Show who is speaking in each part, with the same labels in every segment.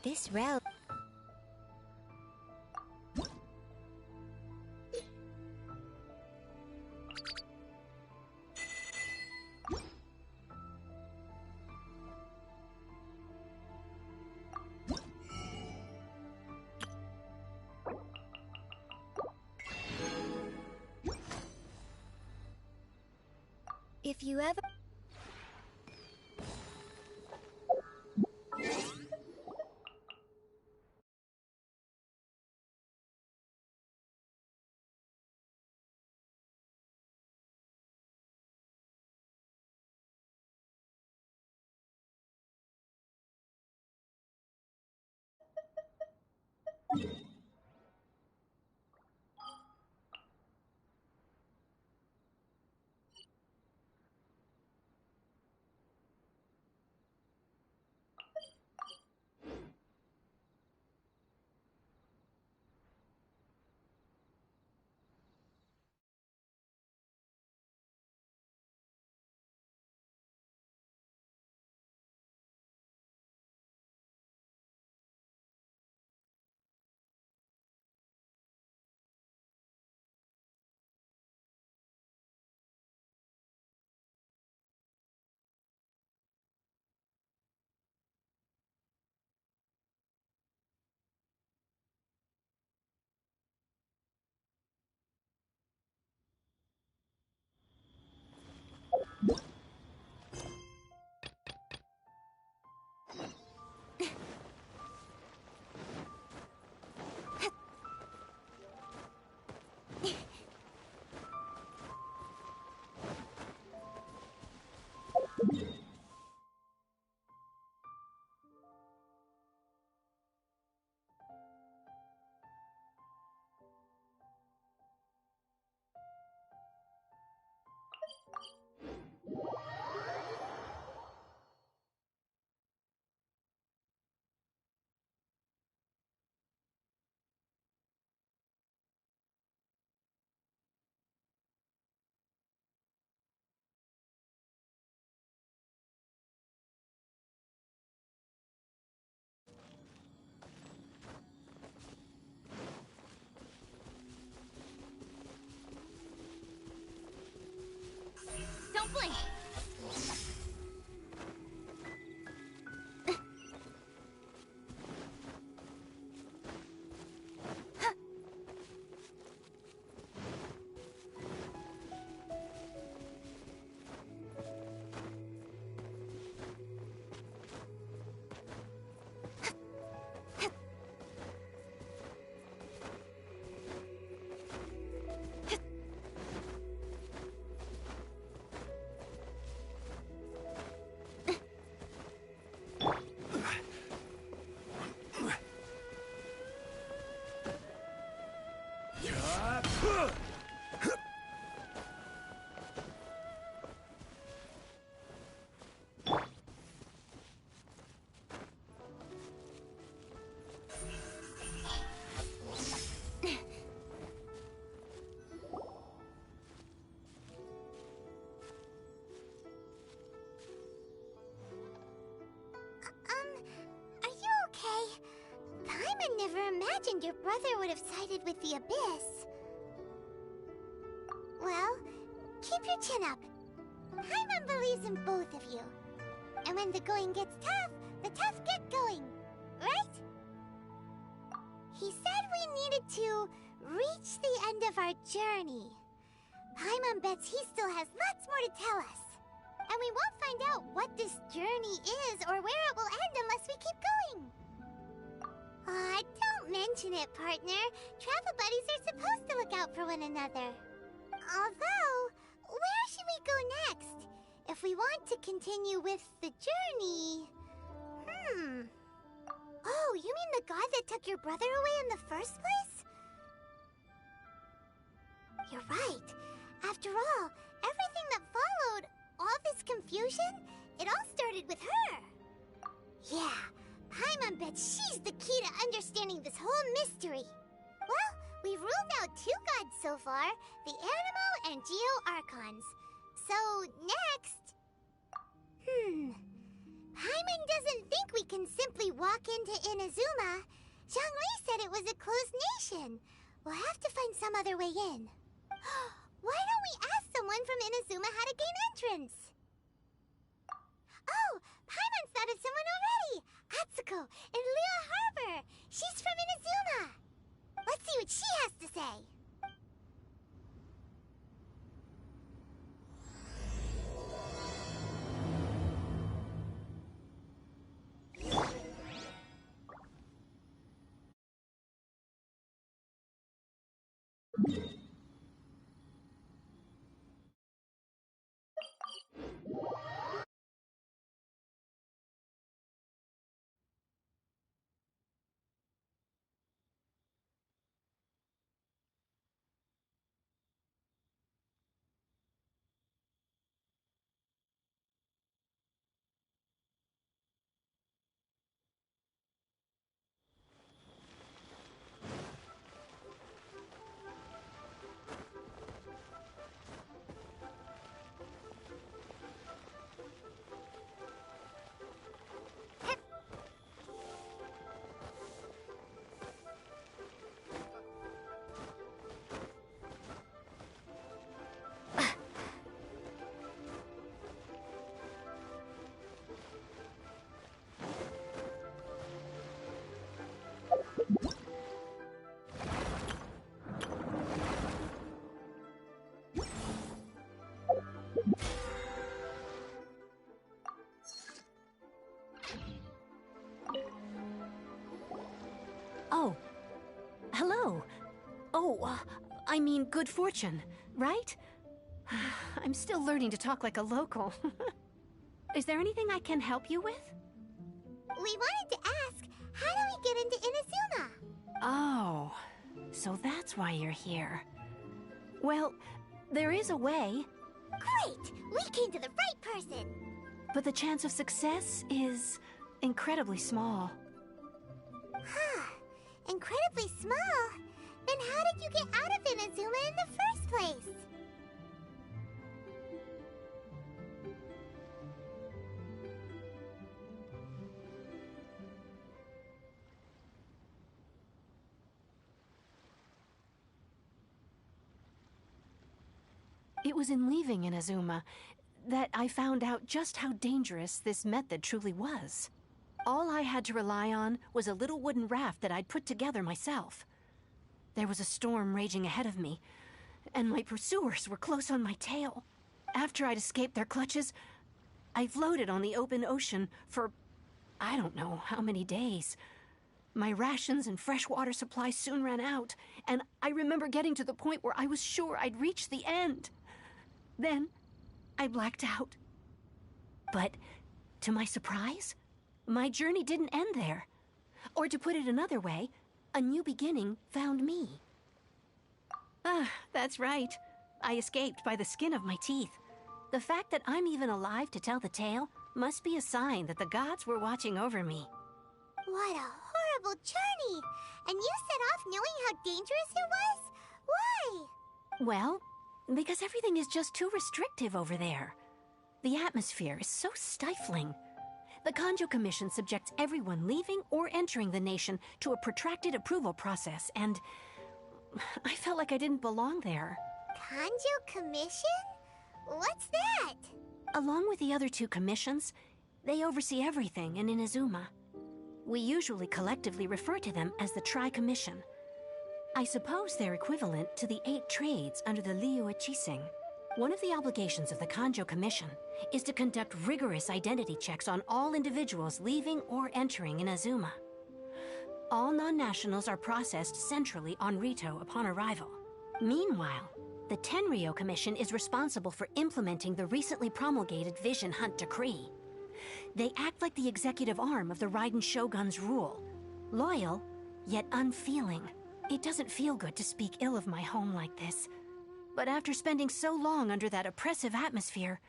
Speaker 1: This realm. If you ever...
Speaker 2: Don't blink!
Speaker 3: Are you okay? Paimon never imagined your brother would have sided with the Abyss. Well, keep your chin up. Paimon believes in both of you. And when the going gets tough, the tough get going. Right? He said we needed to reach the end of our journey. Paimon bets he still has lots more to tell us. And we won't find out what this journey is or where it will end unless we keep going. Aw, don't mention it, partner. Travel buddies are supposed to look out for one another. Although, where should we go next? If we want to continue with the journey... Oh, you mean the god that took your brother away in the first place? You're right. After all, everything that followed, all this confusion, it all started with her. Yeah, Paimon bets she's the key to understanding this whole mystery. Well, we've ruled out two gods so far, the Animo and Geo Archons. So, next... Paimon doesn't think we can simply walk walk into Inazuma, Zhongli said it was a closed nation. We'll have to find some other way in. Why don't we ask someone from Inazuma how to gain entrance? Oh, Paimon thought of someone already! Atsuko in Liyue Harbor! She's from Inazuma! Let's see what she has to say.
Speaker 2: Oh, hello. Oh, I mean good fortune, right? I'm still learning to talk like a local. Is there anything I can help you with?
Speaker 3: We wanted to ask, how do we get into Inazuma?
Speaker 2: Oh, so that's why you're here. Well, there is a way.
Speaker 3: Great! We came to the right person!
Speaker 2: But the chance of success is incredibly small.
Speaker 3: Huh. Incredibly small? Then how did you get out of Inazuma in the first place?
Speaker 2: It was in leaving Inazuma that I found out just how dangerous this method truly was. All I had to rely on was a little wooden raft that I'd put together myself. There was a storm raging ahead of me, and my pursuers were close on my tail. After I'd escaped their clutches, I floated on the open ocean for I don't know how many days. My rations and fresh water supply soon ran out, and I remember getting to the point where I was sure I'd reached the end. Then, I blacked out. But, to my surprise, my journey didn't end there. Or to put it another way, a new beginning found me. Ah, that's right. I escaped by the skin of my teeth. The fact that I'm even alive to tell the tale must be a sign that the gods were watching over me.
Speaker 3: What a horrible journey! And you set off knowing how dangerous it was? Why?
Speaker 2: Well, because everything is just too restrictive over there. The atmosphere is so stifling. The Kanjo Commission subjects everyone leaving or entering the nation to a protracted approval process, and I felt like I didn't belong there.
Speaker 3: Kanjo Commission? What's that?
Speaker 2: Along with the other two commissions, they oversee everything in Inazuma. We usually collectively refer to them as the Tri-Commission. I suppose they're equivalent to the 8 trades under the Liyue Chising. One of the obligations of the Kanjo Commission is to conduct rigorous identity checks on all individuals leaving or entering Inazuma. All non-nationals are processed centrally on Rito upon arrival. Meanwhile, the Tenryo Commission is responsible for implementing the recently promulgated Vision Hunt Decree. They act like the executive arm of the Raiden Shogun's rule. Loyal, yet unfeeling. It doesn't feel good to speak ill of my home like this. But after spending so long under that oppressive atmosphere,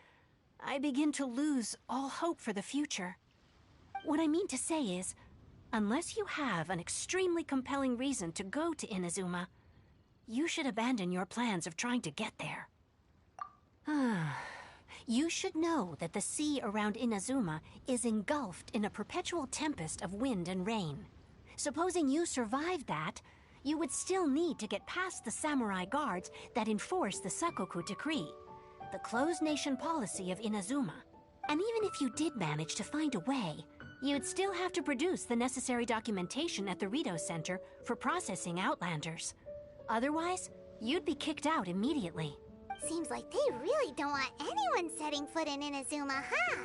Speaker 2: I begin to lose all hope for the future. What I mean to say is, unless you have an extremely compelling reason to go to Inazuma, you should abandon your plans of trying to get there. You should know that the sea around Inazuma is engulfed in a perpetual tempest of wind and rain. Supposing you survived that, you would still need to get past the samurai guards that enforce the Sakoku Decree, the closed nation policy of Inazuma. And even if you did manage to find a way, you'd still have to produce the necessary documentation at the Rito Center for processing Outlanders. Otherwise, you'd be kicked out immediately.
Speaker 3: Seems like they really don't want anyone setting foot in Inazuma, huh?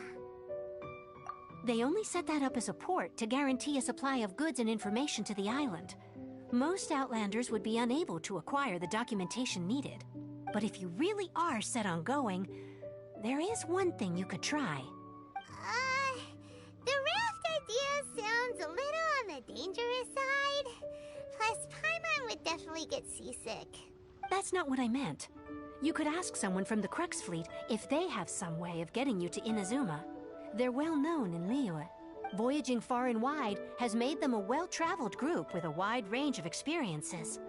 Speaker 2: They only set that up as a port to guarantee a supply of goods and information to the island. Most Outlanders would be unable to acquire the documentation needed. But if you really are set on going, there is one thing you could try.
Speaker 3: The raft idea sounds a little on the dangerous side. Plus, Paimon would definitely get seasick.
Speaker 2: That's not what I meant. You could ask someone from the Crux Fleet if they have some way of getting you to Inazuma. They're well known in Liyue. Voyaging far and wide has made them a well-traveled group with a wide range of experiences.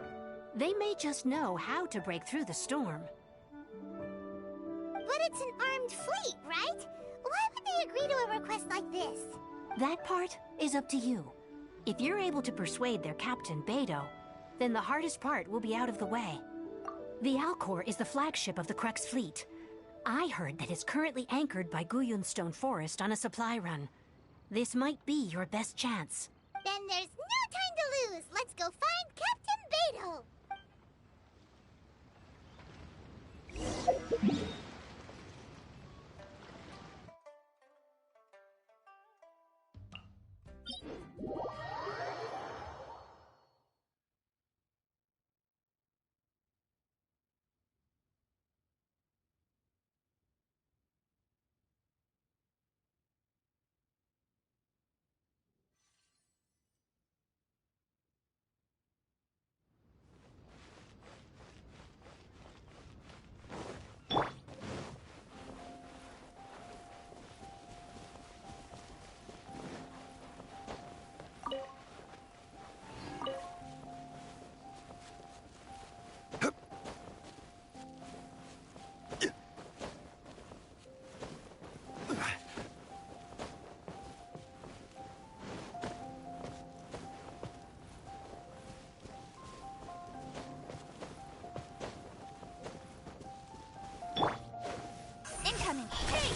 Speaker 2: They may just know how to break through the storm.
Speaker 3: But it's an armed fleet, right? Why would they agree to a request like this?
Speaker 2: That part is up to you. If you're able to persuade their captain, Beidou, then the hardest part will be out of the way. The Alcor is the flagship of the Crux Fleet. I heard that it's currently anchored by Guyunstone Forest on a supply run. This might be your best chance.
Speaker 3: Then there's no time to lose. Let's go find Captain Beidou. Incoming! Hey!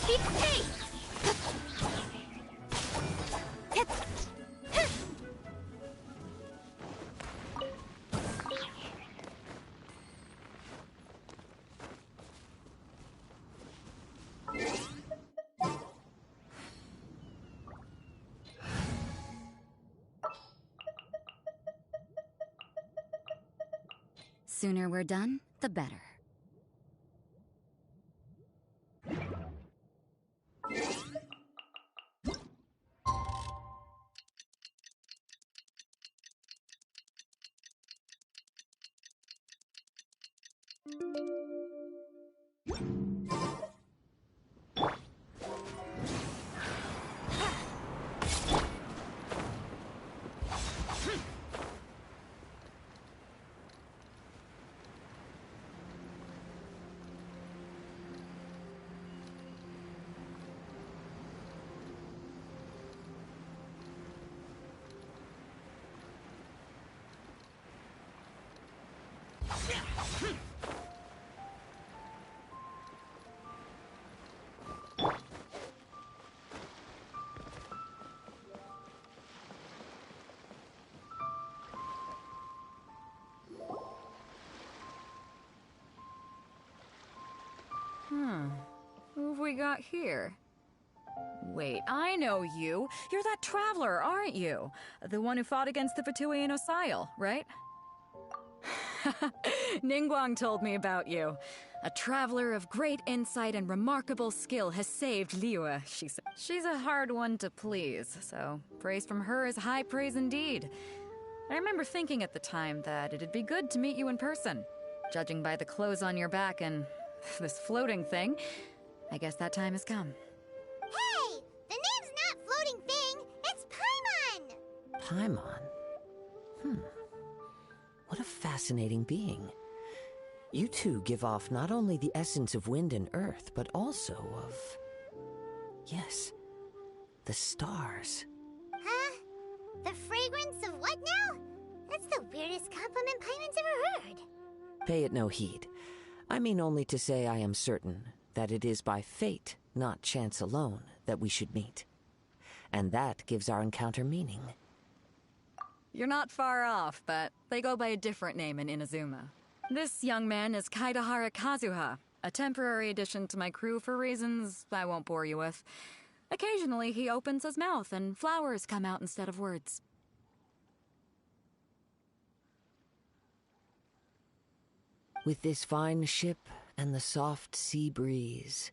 Speaker 3: Keep pace!
Speaker 4: Sooner we're done, the better.
Speaker 5: Who have we got here? Wait, I know you. You're that traveler, aren't you? The one who fought against the Fatui and Osile, right? Ningguang told me about you. A traveler of great insight and remarkable skill has saved Liyue, she said. She's a hard one to please, so praise from her is high praise indeed. I remember thinking at the time that it'd be good to meet you in person. Judging by the clothes on your back and this floating thing, I guess that time has come.
Speaker 3: Hey! The name's not Floating Thing! It's
Speaker 4: Paimon. What a fascinating being. You two give off not only the essence of wind and earth, but also of... yes, the stars.
Speaker 3: Huh? The fragrance of what now? That's the weirdest compliment Paimon's ever heard.
Speaker 4: Pay it no heed. I mean only to say I am certain that it is by fate, not chance alone, that we should meet. And that gives our encounter meaning.
Speaker 5: You're not far off, but they go by a different name in Inazuma. This young man is Kazuha, a temporary addition to my crew for reasons I won't bore you with. Occasionally, he opens his mouth and flowers come out instead of words.
Speaker 4: With this fine ship and the soft sea breeze,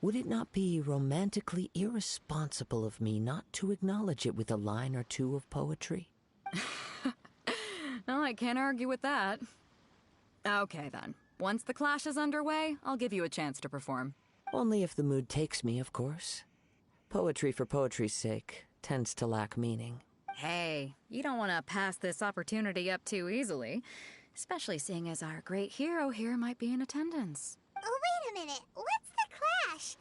Speaker 4: would it not be romantically irresponsible of me not to acknowledge it with a line or two of poetry?
Speaker 5: Well, I can't argue with that. Okay, then. Once the clash is underway, I'll give you a chance to perform.
Speaker 4: Only if the mood takes me, of course. Poetry for poetry's sake tends to lack meaning.
Speaker 5: Hey, you don't want to pass this opportunity up too easily, especially seeing as our great hero here might be in attendance.
Speaker 3: Oh, wait a minute. What's the clash?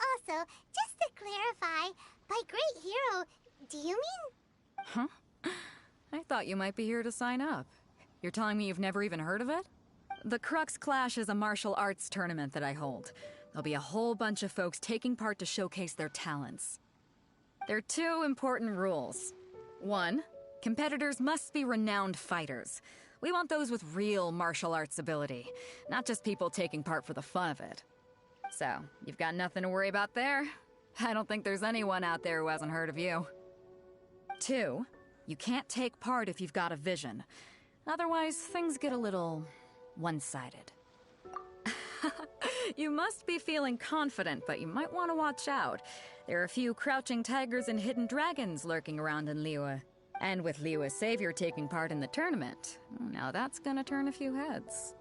Speaker 3: Also, just to clarify, by great hero, do you mean...
Speaker 5: Huh? I thought you might be here to sign up. You're telling me you've never even heard of it? The Crux Clash is a martial arts tournament that I hold. There'll be a whole bunch of folks taking part to showcase their talents. There are 2 important rules. 1, competitors must be renowned fighters. We want those with real martial arts ability, not just people taking part for the fun of it. So, you've got nothing to worry about there. I don't think there's anyone out there who hasn't heard of you. 2, you can't take part if you've got a vision. Otherwise, things get a little one-sided. You must be feeling confident, but you might want to watch out. There are a few crouching tigers and hidden dragons lurking around in Liyue. And with Liyue's savior taking part in the tournament, now that's gonna turn a few heads.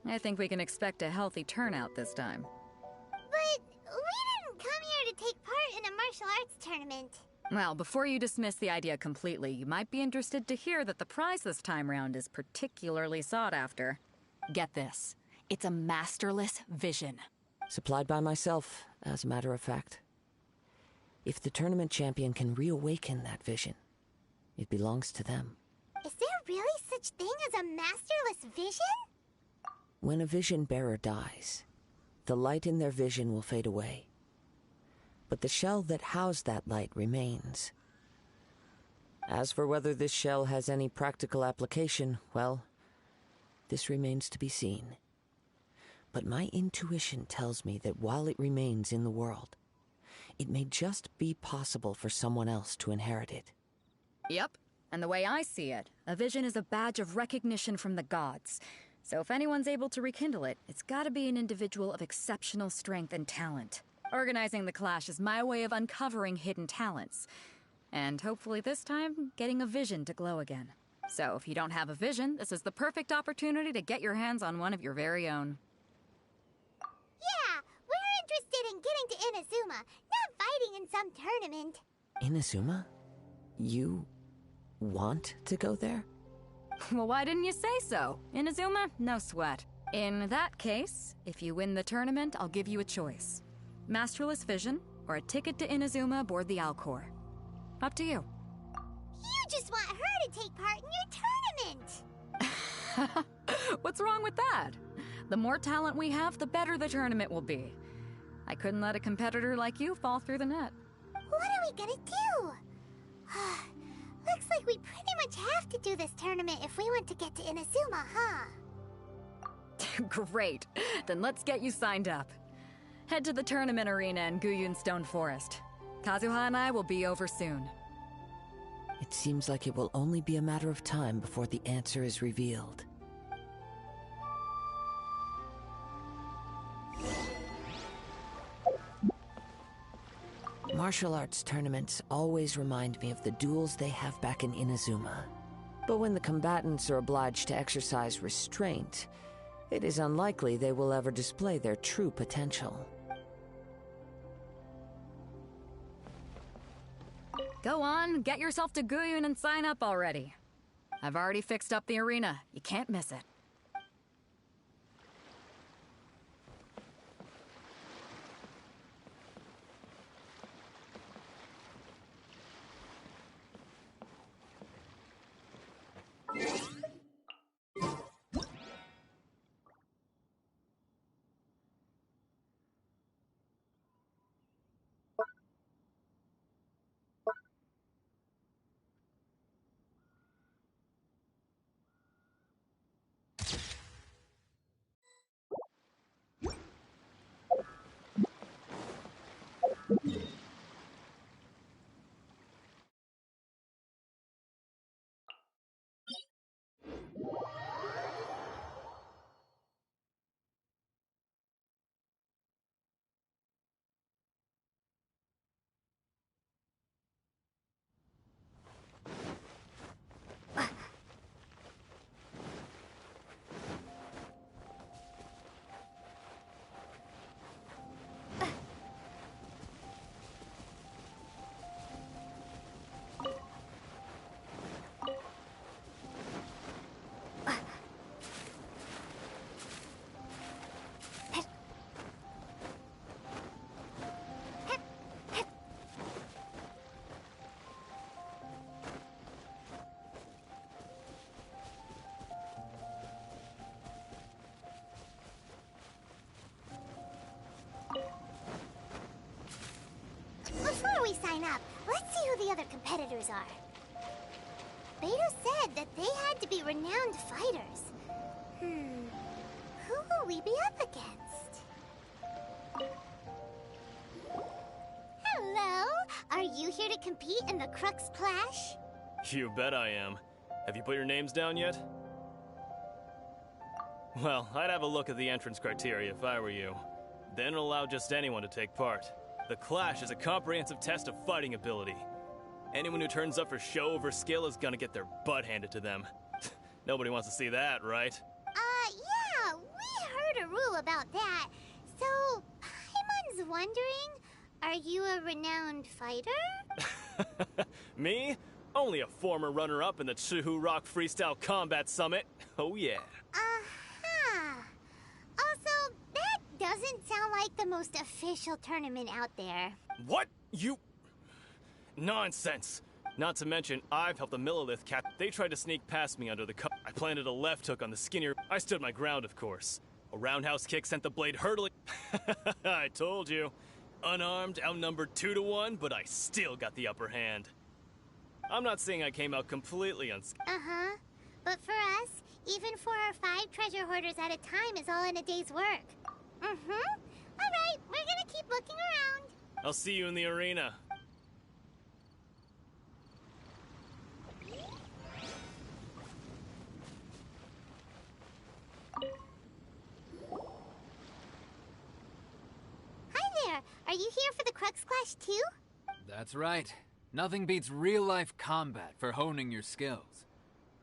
Speaker 5: I think we can expect a healthy turnout this time.
Speaker 3: But we didn't come here to take part in a martial arts tournament.
Speaker 5: Well, before you dismiss the idea completely, you might be interested to hear that the prize this time round is particularly sought after. Get this. It's a masterless vision.
Speaker 4: Supplied by myself, as a matter of fact. If the tournament champion can reawaken that vision, it belongs to them.
Speaker 3: Is there really such thing as a masterless vision?
Speaker 4: When a vision bearer dies, the light in their vision will fade away. But the shell that housed that light remains. As for whether this shell has any practical application, well, this remains to be seen. But my intuition tells me that while it remains in the world, it may just be possible for someone else to inherit it.
Speaker 5: Yep. And the way I see it, a vision is a badge of recognition from the gods. So if anyone's able to rekindle it, it's gotta be an individual of exceptional strength and talent. Organizing the clash is my way of uncovering hidden talents. And hopefully this time, getting a vision to glow again. So if you don't have a vision, this is the perfect opportunity to get your hands on one of your very own.
Speaker 3: Yeah, we're interested in getting to Inazuma, not fighting in some tournament.
Speaker 4: Inazuma? You want to go there?
Speaker 5: Well, why didn't you say so? Inazuma? No sweat. In that case, if you win the tournament, I'll give you a choice. Masterless Vision, or a ticket to Inazuma aboard the Alcor. Up to you.
Speaker 3: You just want her to take part in your tournament!
Speaker 5: What's wrong with that? The more talent we have, the better the tournament will be. I couldn't let a competitor like you fall through the net.
Speaker 3: What are we gonna do? Looks like we pretty much have to do this tournament if we want to get to Inazuma, huh?
Speaker 5: Great. Then let's get you signed up. Head to the tournament arena in Guyun Stone Forest. Kazuha and I will be over soon.
Speaker 4: It seems like it will only be a matter of time before the answer is revealed. Martial arts tournaments always remind me of the duels they have back in Inazuma. But when the combatants are obliged to exercise restraint, it is unlikely they will ever display their true potential.
Speaker 5: Go on, get yourself to Guyun and sign up already. I've already fixed up the arena. You can't miss it.
Speaker 3: Before we sign up, let's see who the other competitors are. Beto said that they had to be renowned fighters. Who will we be up against? Hello! Are you here to compete in the Crux Clash?
Speaker 6: You bet I am. Have you put your names down yet? Well, I'd have a look at the entrance criteria if I were you. Then allow just anyone to take part. The Clash is a comprehensive test of fighting ability. Anyone who turns up for show over skill is gonna get their butt handed to them. Nobody wants to see that, right?
Speaker 3: Yeah, we heard a rule about that. So, Paimon's wondering, are you a renowned fighter?
Speaker 6: Me? Only a former runner-up in the Chihu Rock Freestyle Combat Summit. Oh yeah.
Speaker 3: Also, that doesn't sound like the most official tournament out there.
Speaker 6: What? You... Nonsense. Not to mention, I've helped the Millilith cat. They tried to sneak past me under the cup. I planted a left hook on the skinnier. I stood my ground, of course. A roundhouse kick sent the blade hurtling. I told you. Unarmed, outnumbered 2-1, but I still got the upper hand. I'm not saying I came out completely unscathed.
Speaker 3: But for us, even 4 or 5 treasure hoarders at a time is all in a day's work. Alright, we're gonna keep looking around.
Speaker 6: I'll see you in the arena.
Speaker 3: Hi there, are you here for the Crux Clash too?
Speaker 7: That's right. Nothing beats real-life combat for honing your skills.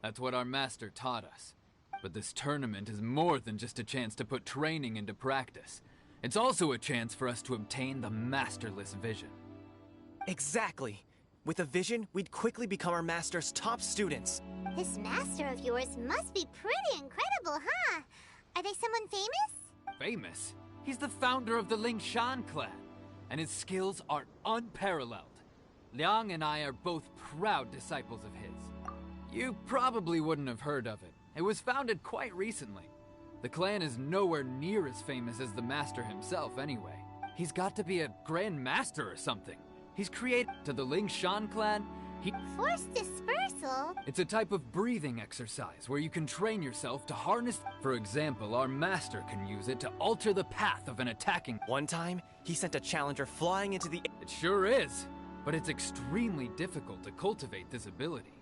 Speaker 7: That's what our master taught us. But this tournament is more than just a chance to put training into practice. It's also a chance for us to obtain the masterless vision.
Speaker 8: Exactly. With a vision, we'd quickly become our master's top students.
Speaker 3: This master of yours must be pretty incredible, huh? Are they someone famous?
Speaker 7: Famous? He's the founder of the Lingshan clan, and his skills are unparalleled. Liang and I are both proud disciples of his. You probably wouldn't have heard of it. It was founded quite recently. The clan is nowhere near as famous as the master himself anyway. He's got to be a grand master or something. He's created to the Lingshan clan.
Speaker 3: Forced dispersal?
Speaker 7: It's a type of breathing exercise where you can train yourself to harness. For example, our master can use it to alter the path of an attacking.
Speaker 8: One time, he sent a challenger flying into the...
Speaker 7: It sure is, but it's extremely difficult to cultivate this ability.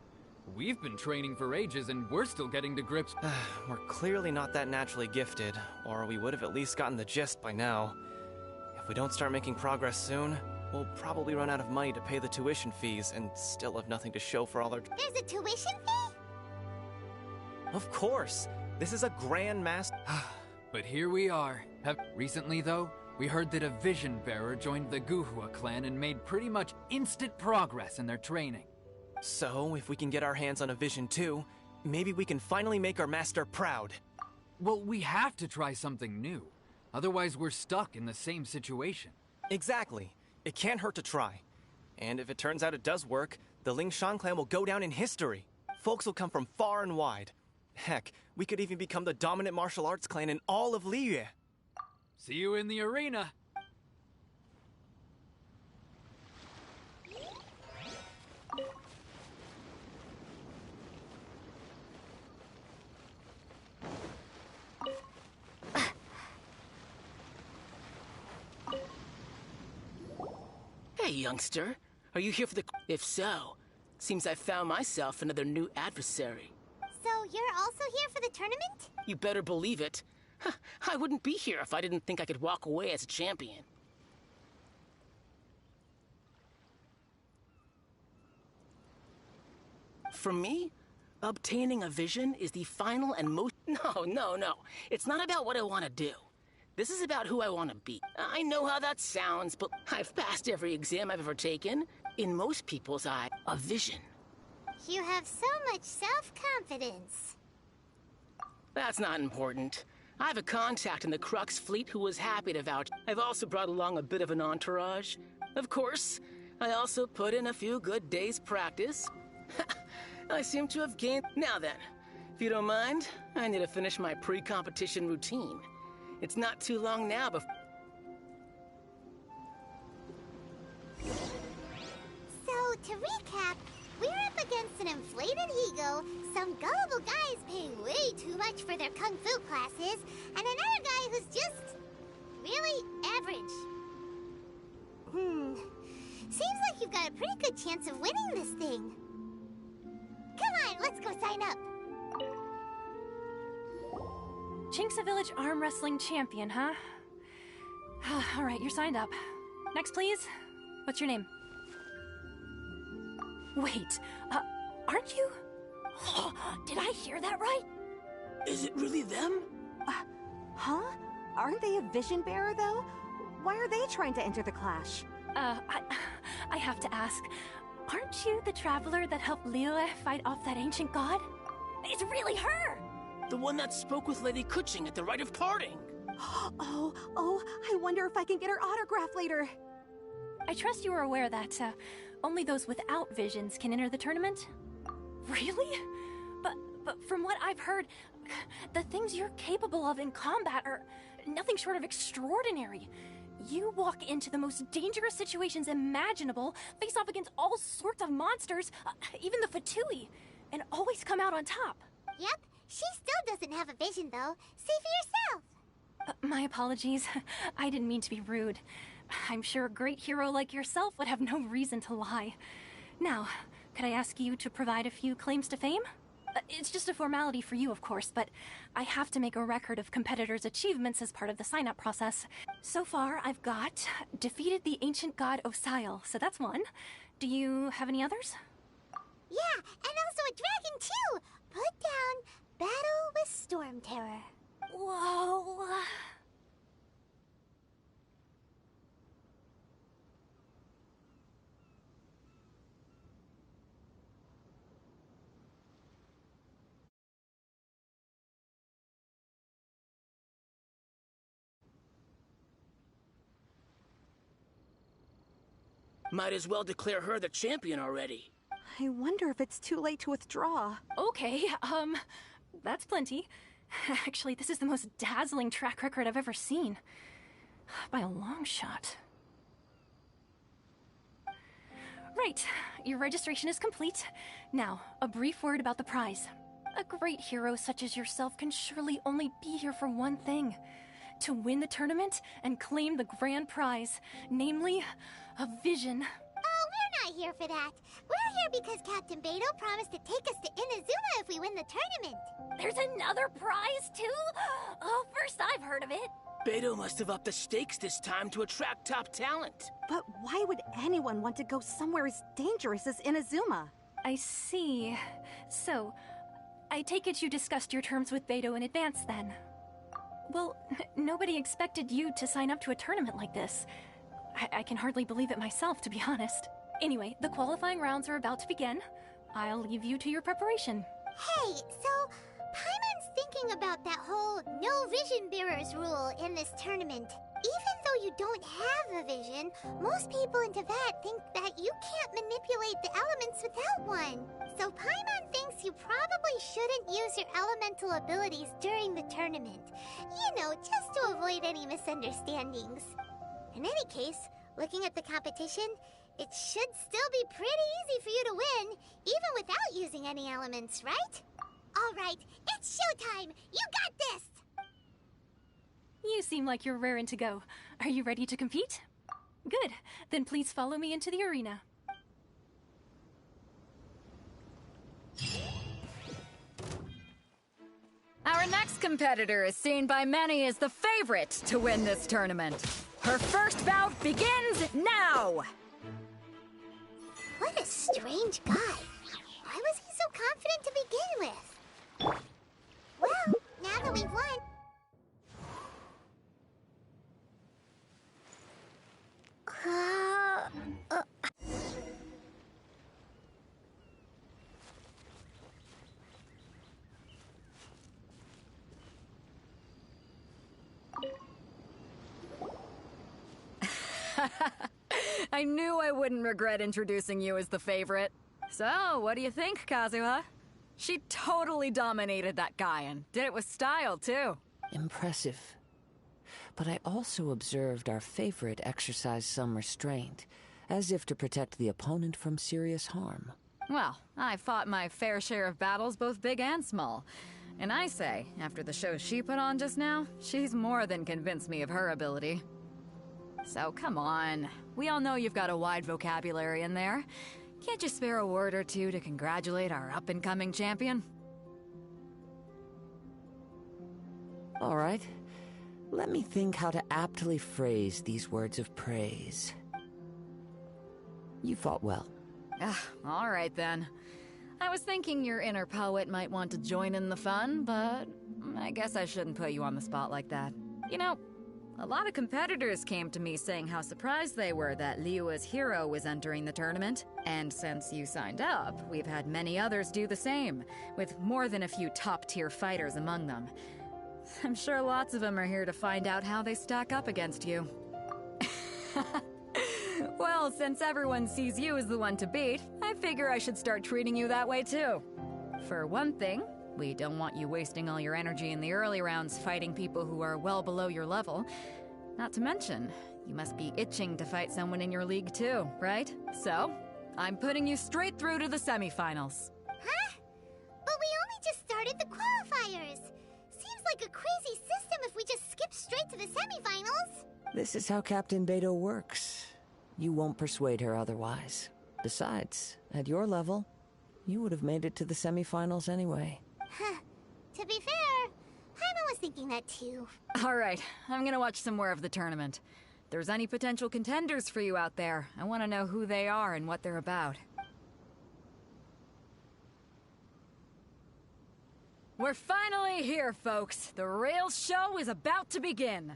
Speaker 7: We've been training for ages and we're still getting to grips.
Speaker 8: We're clearly not that naturally gifted, or we would have at least gotten the gist by now. If we don't start making progress soon, we'll probably run out of money to pay the tuition fees and still have nothing to show for all our...
Speaker 3: There's a tuition fee?
Speaker 8: Of course! This is a grand master...
Speaker 7: But here we are. Recently, though, We heard that a Vision Bearer joined the Guhua clan and made pretty much instant progress in their training.
Speaker 8: So, if we can get our hands on a Vision too, maybe we can finally make our master proud.
Speaker 7: Well, we have to try something new. Otherwise, we're stuck in the same situation.
Speaker 8: Exactly. It can't hurt to try. And if it turns out it does work, the Lingshan clan will go down in history. Folks will come from far and wide. Heck, we could even become the dominant martial arts clan in all of Liyue.
Speaker 7: See you in the arena.
Speaker 9: Hey, youngster. Are you here for the... If so, seems I found myself another new adversary.
Speaker 3: So you're also here for the tournament?
Speaker 9: You better believe it. I wouldn't be here if I didn't think I could walk away as a champion. For me, obtaining a vision is the final and most... No. It's not about what I want to do. This is about who I want to be. I know how that sounds, but I've passed every exam I've ever taken. In most people's eye, a vision.
Speaker 3: You have so much self-confidence.
Speaker 9: That's not important. I have a contact in the Crux fleet who was happy to vouch. I've also brought along a bit of an entourage. Of course, I also put in a few good days' practice. I seem to have gained... Now then, if you don't mind, I need to finish my pre-competition routine. It's not too long now before...
Speaker 3: So, to recap, we're up against an inflated ego, some gullible guys paying way too much for their kung fu classes, and another guy who's just... really average. Seems like you've got a pretty good chance of winning this thing. Come on, let's go sign up.
Speaker 2: Chinksa Village Arm Wrestling Champion, huh? Alright, you're signed up. Next, please. What's your name? Wait, aren't you? Did I hear that right?
Speaker 9: Is it really them?
Speaker 10: Huh? Aren't they a vision bearer, though? Why are they trying to enter the clash?
Speaker 2: I have to ask. Aren't you the traveler that helped Liyue fight off that ancient god? It's really her!
Speaker 9: The one that spoke with Lady Kuching at the rite of parting.
Speaker 10: Oh, I wonder if I can get her autograph later.
Speaker 2: I trust you are aware that, only those without visions can enter the tournament? Really? But from what I've heard, the things you're capable of in combat are nothing short of extraordinary. You walk into the most dangerous situations imaginable, face off against all sorts of monsters, even the Fatui, and always come out on top.
Speaker 3: Yep, she still doesn't have a vision, though. See for yourself.
Speaker 2: My apologies. I didn't mean to be rude. I'm sure a great hero like yourself would have no reason to lie. Now, could I ask you to provide a few claims to fame? It's just a formality for you, of course, but I have to make a record of competitors' achievements as part of the sign-up process. So far, I've got defeated the ancient god Osail, so that's one. Do you have any others?
Speaker 3: Yeah, and also a dragon, too! Put down Battle with Storm Terror.
Speaker 2: Whoa...
Speaker 9: Might as well declare her the champion already.
Speaker 10: I wonder if it's too late to withdraw.
Speaker 2: Okay, that's plenty. Actually, this is the most dazzling track record I've ever seen. By a long shot. Right, your registration is complete. Now, a brief word about the prize. A great hero such as yourself can surely only be here for one thing. To win the tournament and claim the grand prize, namely, a vision.
Speaker 3: Oh, we're not here for that. We're here because Captain Beidou promised to take us to Inazuma if we win the tournament.
Speaker 2: There's another prize, too? Oh, first I've heard of it.
Speaker 9: Beidou must have upped the stakes this time to attract top talent.
Speaker 10: But why would anyone want to go somewhere as dangerous as Inazuma?
Speaker 2: I see. So, I take it you discussed your terms with Beidou in advance, then?
Speaker 11: Well, nobody expected you to sign up to a tournament like this. I can hardly believe it myself, to be honest. Anyway, the qualifying rounds are about to begin. I'll leave you to your preparation.
Speaker 3: Hey, so Paimon's thinking about that whole no vision bearers rule in this tournament. Even though you don't have a vision, most people in Teyvat think that you can't manipulate the elements without one. So Paimon thinks you probably shouldn't use your elemental abilities during the tournament. You know, just to avoid any misunderstandings. In any case, looking at the competition, it should still be pretty easy for you to win, even without using any elements, right? Alright, it's showtime! You got this!
Speaker 11: You seem like you're raring to go. Are you ready to compete? Good. Then please follow me into the arena.
Speaker 5: Our next competitor is seen by many as the favorite to win this tournament. Her first bout begins now!
Speaker 3: What a strange guy. Why was he so confident to begin with? Well, now that we've won...
Speaker 5: I knew I wouldn't regret introducing you as the favorite. So, what do you think, Kazuha? She totally dominated that guy and did it with style, too.
Speaker 4: Impressive. But I also observed our favorite exercise some restraint, as if to protect the opponent from serious harm.
Speaker 5: Well, I fought my fair share of battles, both big and small. And I say, after the show she put on just now, she's more than convinced me of her ability. So come on, we all know you've got a wide vocabulary in there. Can't you spare a word or two to congratulate our up-and-coming champion?
Speaker 4: All right. Let me think how to aptly phrase these words of praise. You fought well.
Speaker 5: All right then. I was thinking your inner poet might want to join in the fun, but I guess I shouldn't put you on the spot like that. You know, a lot of competitors came to me saying how surprised they were that Liyue's hero was entering the tournament. And since you signed up, we've had many others do the same, with more than a few top-tier fighters among them. I'm sure lots of them are here to find out how they stack up against you. Well, since everyone sees you as the one to beat, I figure I should start treating you that way too. For one thing, we don't want you wasting all your energy in the early rounds fighting people who are well below your level. Not to mention, you must be itching to fight someone in your league too, right? So, I'm putting you straight through to the semifinals.
Speaker 3: Huh? But we only just started the qualifiers. Seems like a crazy system if we just skip straight to the semifinals.
Speaker 4: This is how Captain Beto works. You won't persuade her otherwise. Besides, at your level, you would have made it to the semifinals anyway.
Speaker 3: Huh. To be fair, Paimon was thinking that too.
Speaker 5: Alright, I'm gonna watch some more of the tournament. If there's any potential contenders for you out there, I want to know who they are and what they're about. We're finally here, folks. The real show is about to begin.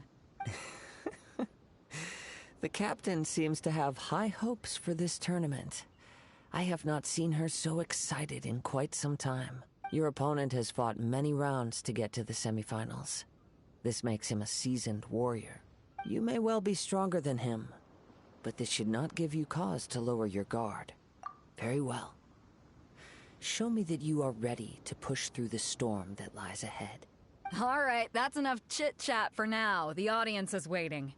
Speaker 4: The captain seems to have high hopes for this tournament. I have not seen her so excited in quite some time. Your opponent has fought many rounds to get to the semifinals. This makes him a seasoned warrior. You may well be stronger than him, but this should not give you cause to lower your guard. Very well. Show me that you are ready to push through the storm that lies ahead.
Speaker 5: Alright, that's enough chit-chat for now. The audience is waiting.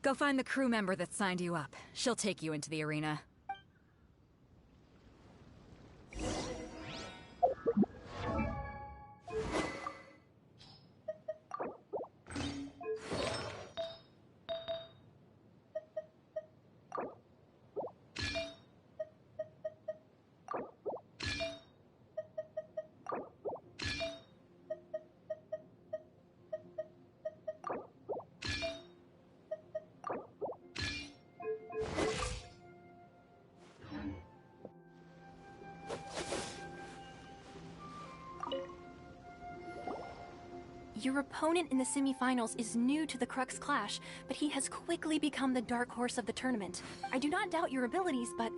Speaker 5: Go find the crew member that signed you up. She'll take you into the arena.
Speaker 11: Your opponent in the semifinals is new to the Crux Clash, but he has quickly become the dark horse of the tournament. I do not doubt your abilities, but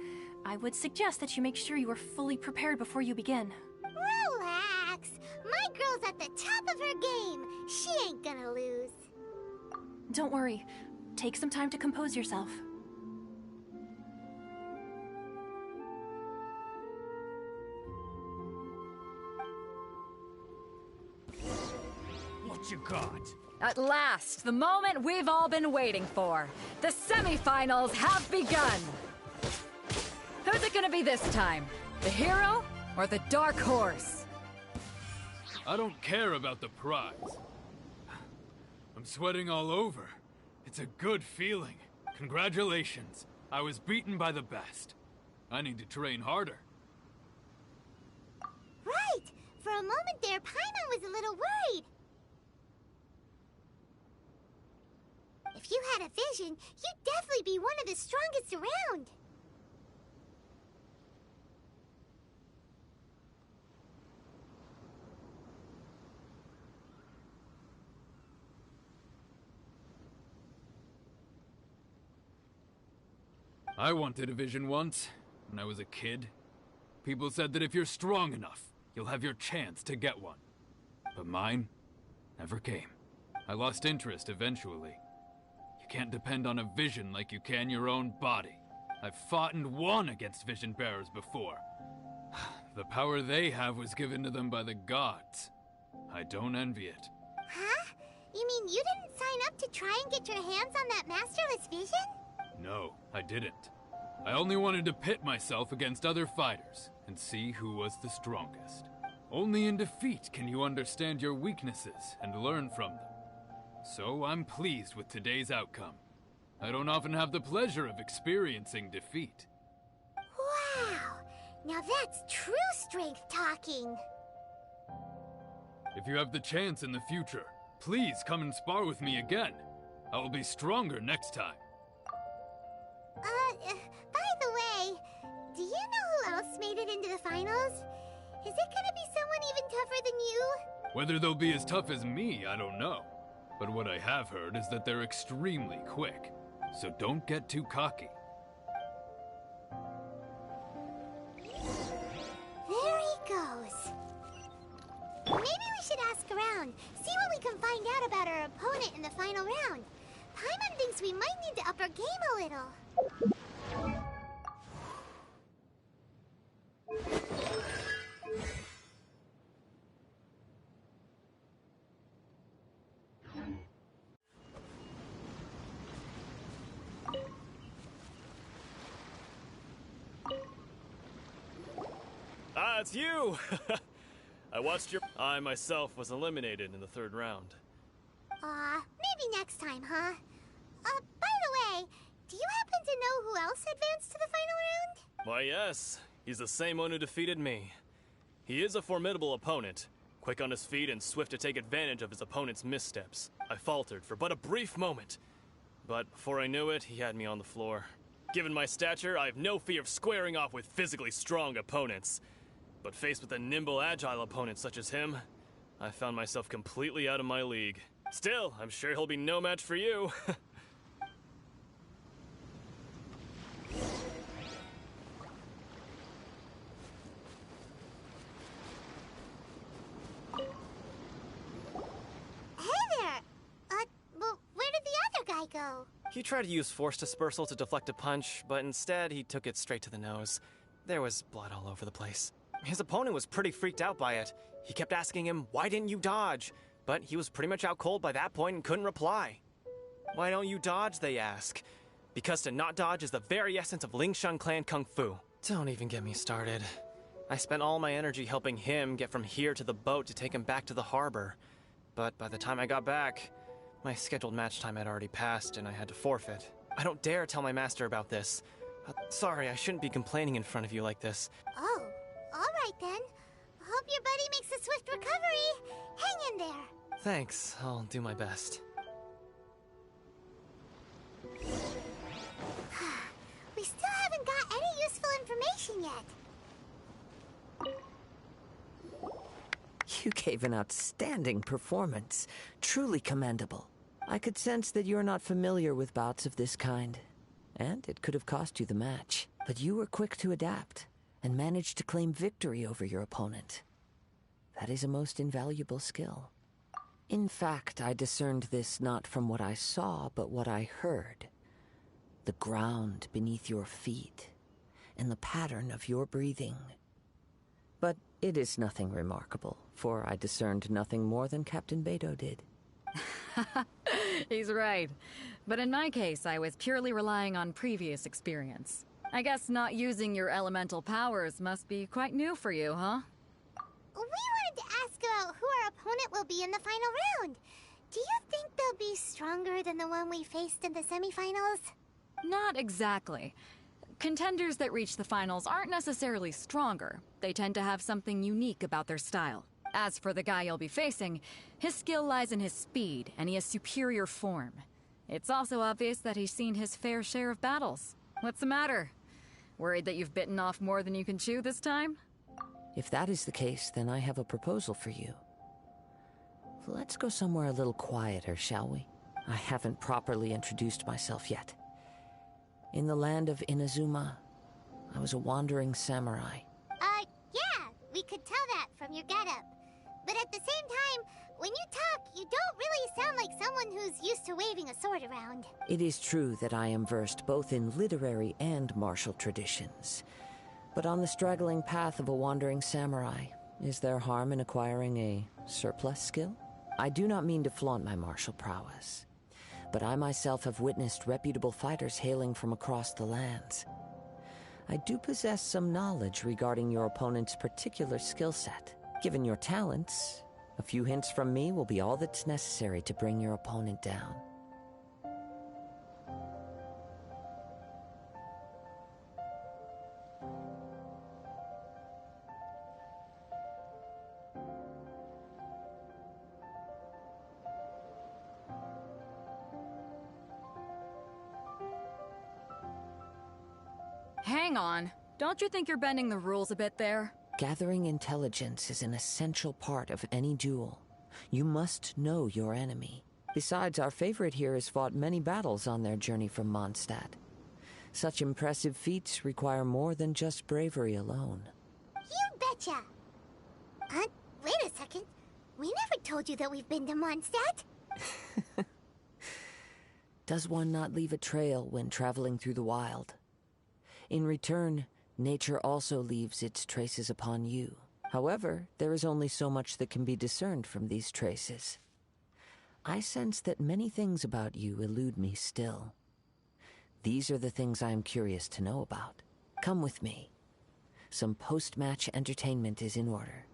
Speaker 11: I would suggest that you make sure you are fully prepared before you begin.
Speaker 3: Relax! My girl's at the top of her game. She ain't gonna lose.
Speaker 11: Don't worry. Take some time to compose yourself.
Speaker 12: What you got?
Speaker 5: At last, the moment we've all been waiting for. The semifinals have begun. Who's it gonna be this time? The hero or the dark horse?
Speaker 13: I don't care about the prize. I'm sweating all over. It's a good feeling. Congratulations. I was beaten by the best. I need to train harder.
Speaker 3: Right! For a moment there, Paimon was a little worried. If you had a vision, you'd definitely be one of the strongest around.
Speaker 13: I wanted a vision once, when I was a kid. People said that if you're strong enough, you'll have your chance to get one. But mine never came. I lost interest eventually. You can't depend on a vision like you can your own body. I've fought and won against vision bearers before. The power they have was given to them by the gods. I don't envy it.
Speaker 3: Huh? You mean you didn't sign up to try and get your hands on that masterless vision?
Speaker 13: No, I didn't. I only wanted to pit myself against other fighters and see who was the strongest. Only in defeat can you understand your weaknesses and learn from them. So I'm pleased with today's outcome. I don't often have the pleasure of experiencing defeat.
Speaker 3: Wow! Now that's true strength talking.
Speaker 13: If you have the chance in the future, please come and spar with me again. I will be stronger next time.
Speaker 3: By the way, do you know who else made it into the finals? Is it gonna be someone even tougher than you?
Speaker 13: Whether they'll be as tough as me, I don't know. But what I have heard is that they're extremely quick. So don't get too cocky.
Speaker 3: There he goes. Maybe we should ask around, see what we can find out about our opponent in the final round. Paimon thinks we might need to up our game a little.
Speaker 6: Ah, it's you! I watched your... I myself was eliminated in the third round.
Speaker 3: Maybe next time, huh? By the way, do you happen to know who else advanced to the final round?
Speaker 6: Why, yes. He's the same one who defeated me. He is a formidable opponent, quick on his feet and swift to take advantage of his opponent's missteps. I faltered for but a brief moment, but before I knew it, he had me on the floor. Given my stature, I have no fear of squaring off with physically strong opponents. But faced with a nimble, agile opponent such as him, I found myself completely out of my league. Still, I'm sure he'll be no match for you.
Speaker 3: Well, where did the other guy go?
Speaker 8: He tried to use force dispersal to deflect a punch, but instead he took it straight to the nose. There was blood all over the place. His opponent was pretty freaked out by it. He kept asking him, "Why didn't you dodge?" But he was pretty much out cold by that point and couldn't reply. "Why don't you dodge?" they ask. Because to not dodge is the very essence of Lingshan clan kung fu. Don't even get me started. I spent all my energy helping him get from here to the boat to take him back to the harbor. But by the time I got back, my scheduled match time had already passed and I had to forfeit. I don't dare tell my master about this. Sorry, I shouldn't be complaining in front of you like this.
Speaker 3: Oh, alright then. Hope your buddy makes a swift recovery. Hang in there.
Speaker 8: Thanks, I'll do my best.
Speaker 3: We still haven't got any useful information yet.
Speaker 4: You gave an outstanding performance. Truly commendable. I could sense that you're not familiar with bouts of this kind, and it could have cost you the match. But you were quick to adapt, and managed to claim victory over your opponent. That is a most invaluable skill. In fact, I discerned this not from what I saw, but what I heard. The ground beneath your feet, and the pattern of your breathing. But it is nothing remarkable, for I discerned nothing more than Captain Beto did.
Speaker 5: He's right. But in my case, I was purely relying on previous experience. I guess not using your elemental powers must be quite new for you, huh?
Speaker 3: We wanted to ask about who our opponent will be in the final round. Do you think they'll be stronger than the one we faced in the semifinals?
Speaker 5: Not exactly. Contenders that reach the finals aren't necessarily stronger. They tend to have something unique about their style. As for the guy you'll be facing, his skill lies in his speed, and he has superior form. It's also obvious that he's seen his fair share of battles. What's the matter? Worried that you've bitten off more than you can chew this time?
Speaker 4: If that is the case, then I have a proposal for you. Let's go somewhere a little quieter, shall we? I haven't properly introduced myself yet. In the land of Inazuma, I was a wandering samurai.
Speaker 3: Yeah, we could tell that from your getup. But at the same time, when you talk, you don't really sound like someone who's used to waving a sword around.
Speaker 4: It is true that I am versed both in literary and martial traditions. But on the straggling path of a wandering samurai, is there harm in acquiring a surplus skill? I do not mean to flaunt my martial prowess, but I myself have witnessed reputable fighters hailing from across the lands. I do possess some knowledge regarding your opponent's particular skill set. Given your talents, a few hints from me will be all that's necessary to bring your opponent down.
Speaker 5: Hang on. Don't you think you're bending the rules a bit there?
Speaker 4: Gathering intelligence is an essential part of any duel. You must know your enemy. Besides, our favorite here has fought many battles on their journey from Mondstadt. Such impressive feats require more than just bravery alone.
Speaker 3: You betcha! Wait a second. We never told you that we've been to Mondstadt.
Speaker 4: Does one not leave a trail when traveling through the wild? In return, nature also leaves its traces upon you. However, there is only so much that can be discerned from these traces. I sense that many things about you elude me still. These are the things I am curious to know about. Come with me. Some post-match entertainment is in order.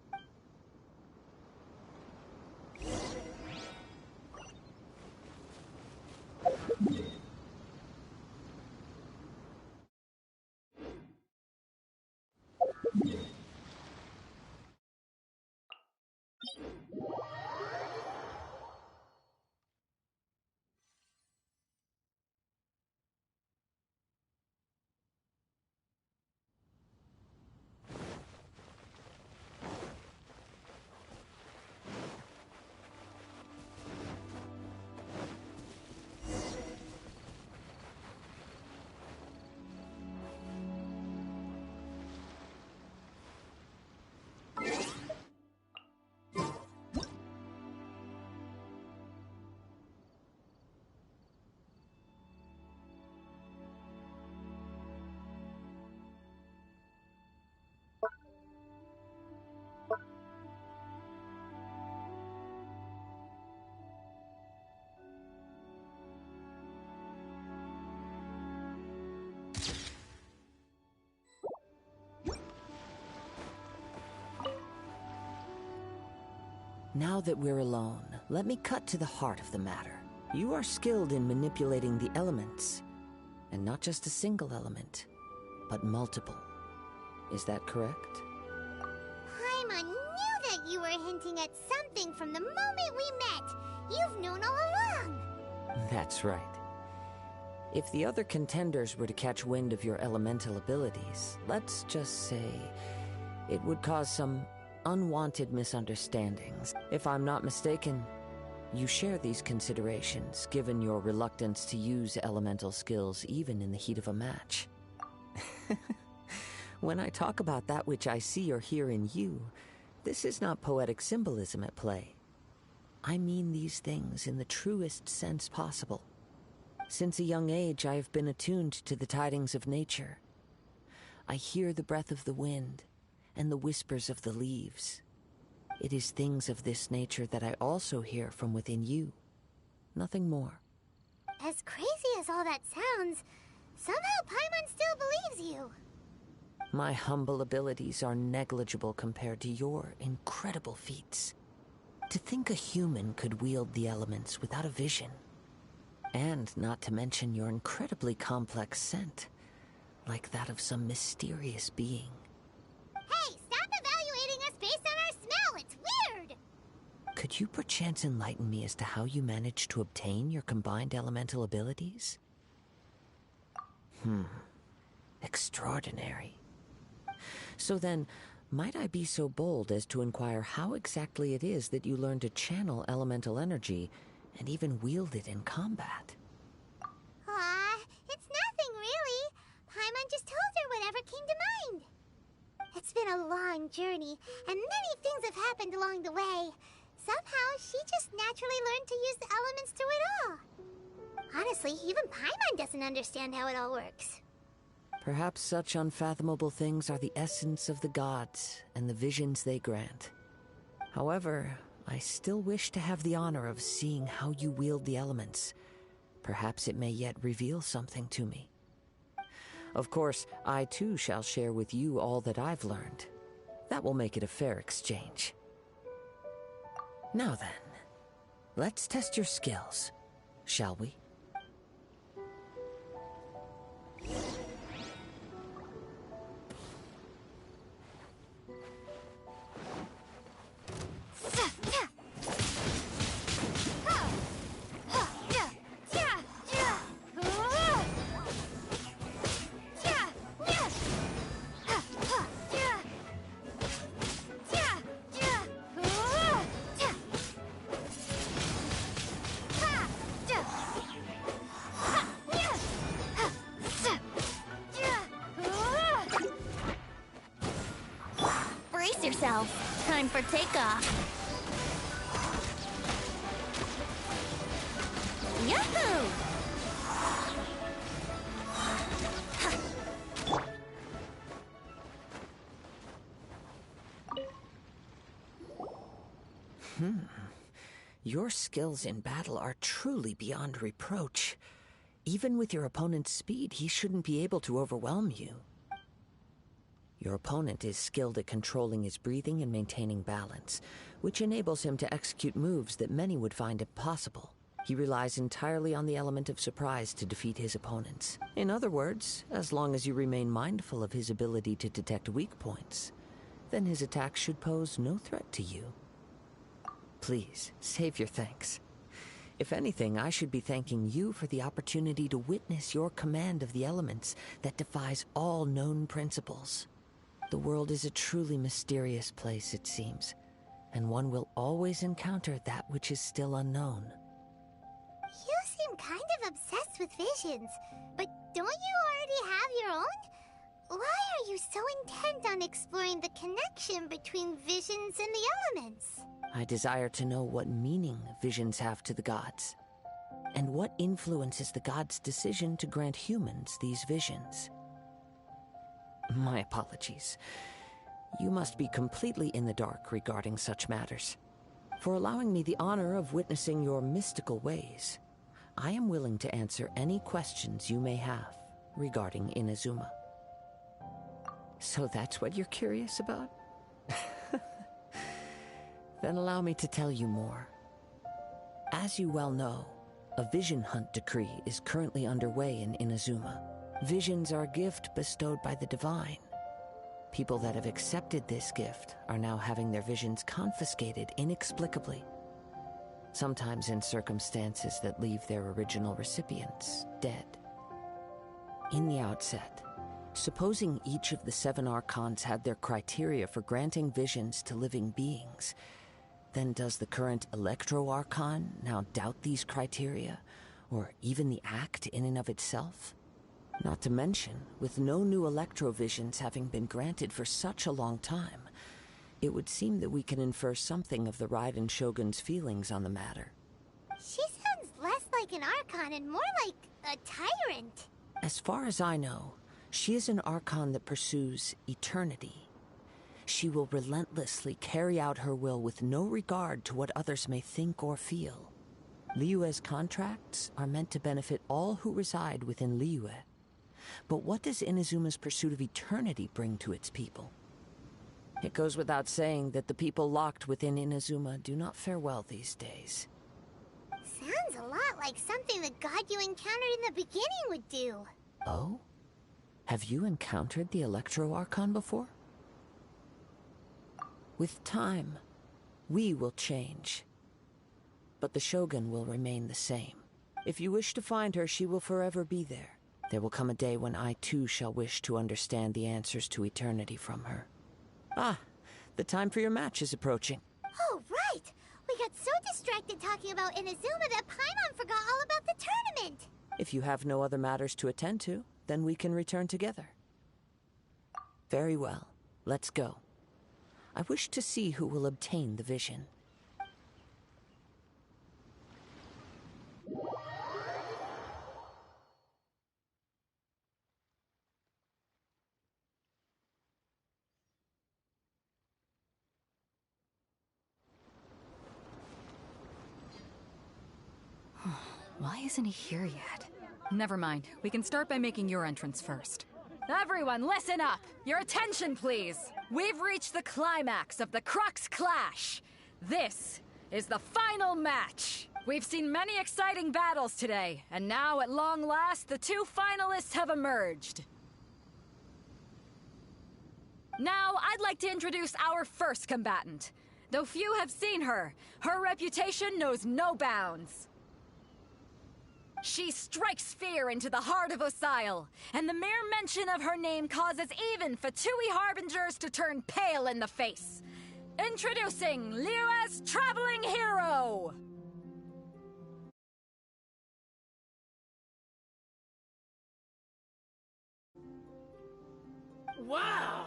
Speaker 4: Now that we're alone, let me cut to the heart of the matter. You are skilled in manipulating the elements. And not just a single element, but multiple. Is that correct?
Speaker 3: Paimon knew that you were hinting at something from the moment we met. You've known all along.
Speaker 4: That's right. If the other contenders were to catch wind of your elemental abilities, let's just say it would cause some unwanted misunderstandings. If I'm not mistaken, you share these considerations, given your reluctance to use elemental skills even in the heat of a match. When I talk about that which I see or hear in you, this is not poetic symbolism at play. I mean these things in the truest sense possible. Since a young age, I have been attuned to the tidings of nature. I hear the breath of the wind and the whispers of the leaves. It is things of this nature that I also hear from within you. Nothing more.
Speaker 3: As crazy as all that sounds, somehow Paimon still believes you.
Speaker 4: My humble abilities are negligible compared to your incredible feats. To think a human could wield the elements without a vision. And not to mention your incredibly complex scent, like that of some mysterious being.
Speaker 3: Hey, stop evaluating us based on our smell! It's weird!
Speaker 4: Could you perchance enlighten me as to how you managed to obtain your combined elemental abilities? Extraordinary. So then, might I be so bold as to inquire how exactly it is that you learned to channel elemental energy and even wield it in combat?
Speaker 3: It's nothing really. Paimon just told her whatever came to mind. It's been a long journey, and many things have happened along the way. Somehow, she just naturally learned to use the elements through it all. Honestly, even Paimon doesn't understand how it all works.
Speaker 4: Perhaps such unfathomable things are the essence of the gods and the visions they grant. However, I still wish to have the honor of seeing how you wield the elements. Perhaps it may yet reveal something to me. Of course, I too shall share with you all that I've learned. That will make it a fair exchange. Now then, let's test your skills, shall we?
Speaker 3: Brace yourself. Time for takeoff. Yahoo!
Speaker 4: Your skills in battle are truly beyond reproach. Even with your opponent's speed, he shouldn't be able to overwhelm you. Your opponent is skilled at controlling his breathing and maintaining balance, which enables him to execute moves that many would find impossible. He relies entirely on the element of surprise to defeat his opponents. In other words, as long as you remain mindful of his ability to detect weak points, then his attacks should pose no threat to you. Please, save your thanks. If anything, I should be thanking you for the opportunity to witness your command of the elements that defies all known principles. The world is a truly mysterious place, it seems, and one will always encounter that which is still unknown.
Speaker 3: You seem kind of obsessed with visions, but don't you already have your own? Why are you so intent on exploring the connection between visions and the elements?
Speaker 4: I desire to know what meaning visions have to the gods, and what influences the gods' decision to grant humans these visions. My apologies. You must be completely in the dark regarding such matters. For allowing me the honor of witnessing your mystical ways, I am willing to answer any questions you may have regarding Inazuma. So that's what you're curious about? Then allow me to tell you more. As you well know, a vision hunt decree is currently underway in Inazuma. Visions are a gift bestowed by the divine. People that have accepted this gift are now having their visions confiscated inexplicably, sometimes in circumstances that leave their original recipients dead. In the outset, Supposing each of the 7 Archons had their criteria for granting visions to living beings, then does the current Electro Archon now doubt these criteria, or even the act in and of itself? Not to mention, with no new Electro visions having been granted for such a long time, it would seem that we can infer something of the Raiden Shogun's feelings on the matter.
Speaker 3: She sounds less like an Archon and more like a tyrant.
Speaker 4: As far as I know, she is an Archon that pursues eternity. She will relentlessly carry out her will with no regard to what others may think or feel. Liyue's contracts are meant to benefit all who reside within Liyue. But what does Inazuma's pursuit of eternity bring to its people? It goes without saying that the people locked within Inazuma do not fare well these days.
Speaker 3: Sounds a lot like something the god you encountered in the beginning would do.
Speaker 4: Oh? Have you encountered the Electro Archon before? With time, we will change. But the Shogun will remain the same. If you wish to find her, she will forever be there. There will come a day when I too shall wish to understand the answers to eternity from her. Ah, the time for your match is approaching.
Speaker 3: Oh, right! We got so distracted talking about Inazuma that Paimon forgot all about the tournament!
Speaker 4: If you have no other matters to attend to, then we can return together. Very well, let's go. I wish to see who will obtain the vision.
Speaker 5: Why isn't he here yet? Never mind. We can start by making your entrance first. Everyone, listen up! Your attention, please! We've reached the climax of the Crux Clash! This is the final match! We've seen many exciting battles today, and now, at long last, the 2 finalists have emerged. Now, I'd like to introduce our first combatant. Though few have seen her, her reputation knows no bounds. She strikes fear into the heart of Osile, and the mere mention of her name causes even Fatui Harbingers to turn pale in the face. Introducing Liyue's traveling hero!
Speaker 3: Wow!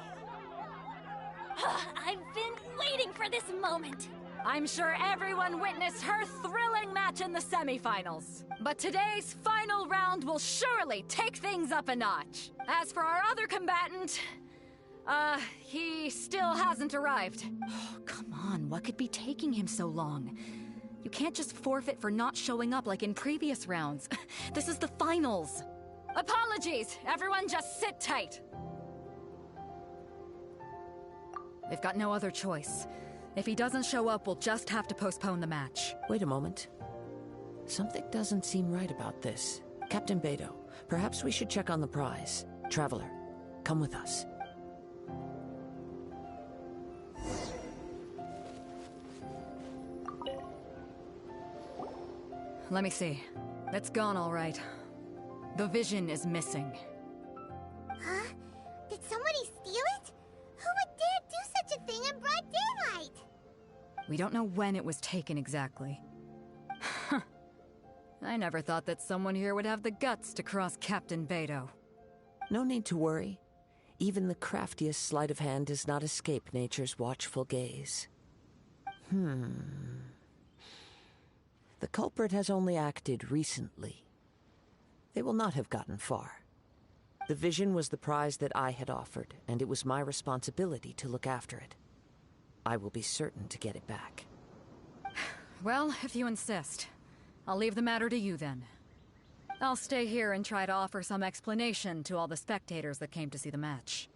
Speaker 11: I've been waiting for this moment.
Speaker 5: I'm sure everyone witnessed her thrilling match in the semifinals. But today's final round will surely take things up a notch. As for our other combatant, he still hasn't arrived. Oh, come on, what could be taking him so long? You can't just forfeit for not showing up like in previous rounds. This is the finals. Apologies, everyone just sit tight. We've got no other choice. If he doesn't show up, we'll just have to postpone the match.
Speaker 4: Wait a moment. Something doesn't seem right about this. Captain Beidou, perhaps we should check on the prize. Traveler, come with us.
Speaker 5: Let me see. It's gone all right. The vision is missing.
Speaker 3: Huh? Did somebody steal it? Who would dare do such a thing in broad daylight?
Speaker 5: We don't know when it was taken exactly. I never thought that someone here would have the guts to cross Captain Beidou.
Speaker 4: No need to worry. Even the craftiest sleight of hand does not escape nature's watchful gaze. The culprit has only acted recently. They will not have gotten far. The vision was the prize that I had offered, and it was my responsibility to look after it. I will be certain to get it back.
Speaker 5: Well, if you insist. I'll leave the matter to you then. I'll stay here and try to offer some explanation to all the spectators that came to see the match.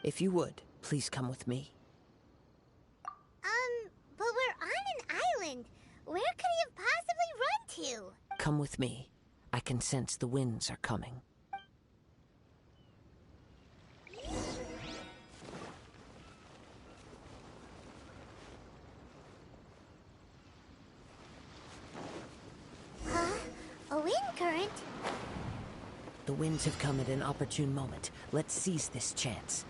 Speaker 4: If you would, please come with me.
Speaker 3: But we're on an island. Where could he have possibly run to?
Speaker 4: Come with me. I can sense the winds are coming.
Speaker 3: Huh? A wind current?
Speaker 4: The winds have come at an opportune moment. Let's seize this chance.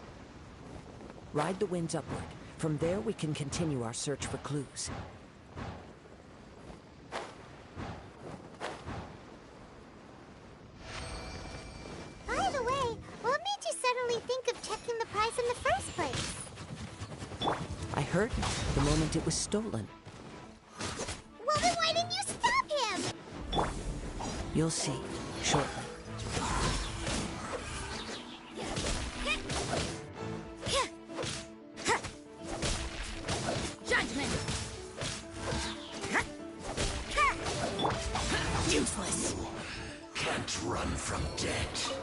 Speaker 4: Ride the winds upward. From there, we can continue our search for clues.
Speaker 3: By the way, what made you suddenly think of checking the prize in the first place?
Speaker 4: I heard it the moment it was stolen.
Speaker 3: Well, then why didn't you stop him?
Speaker 4: You'll see, shortly.
Speaker 5: Judgment! Useless!
Speaker 12: Can't run from death.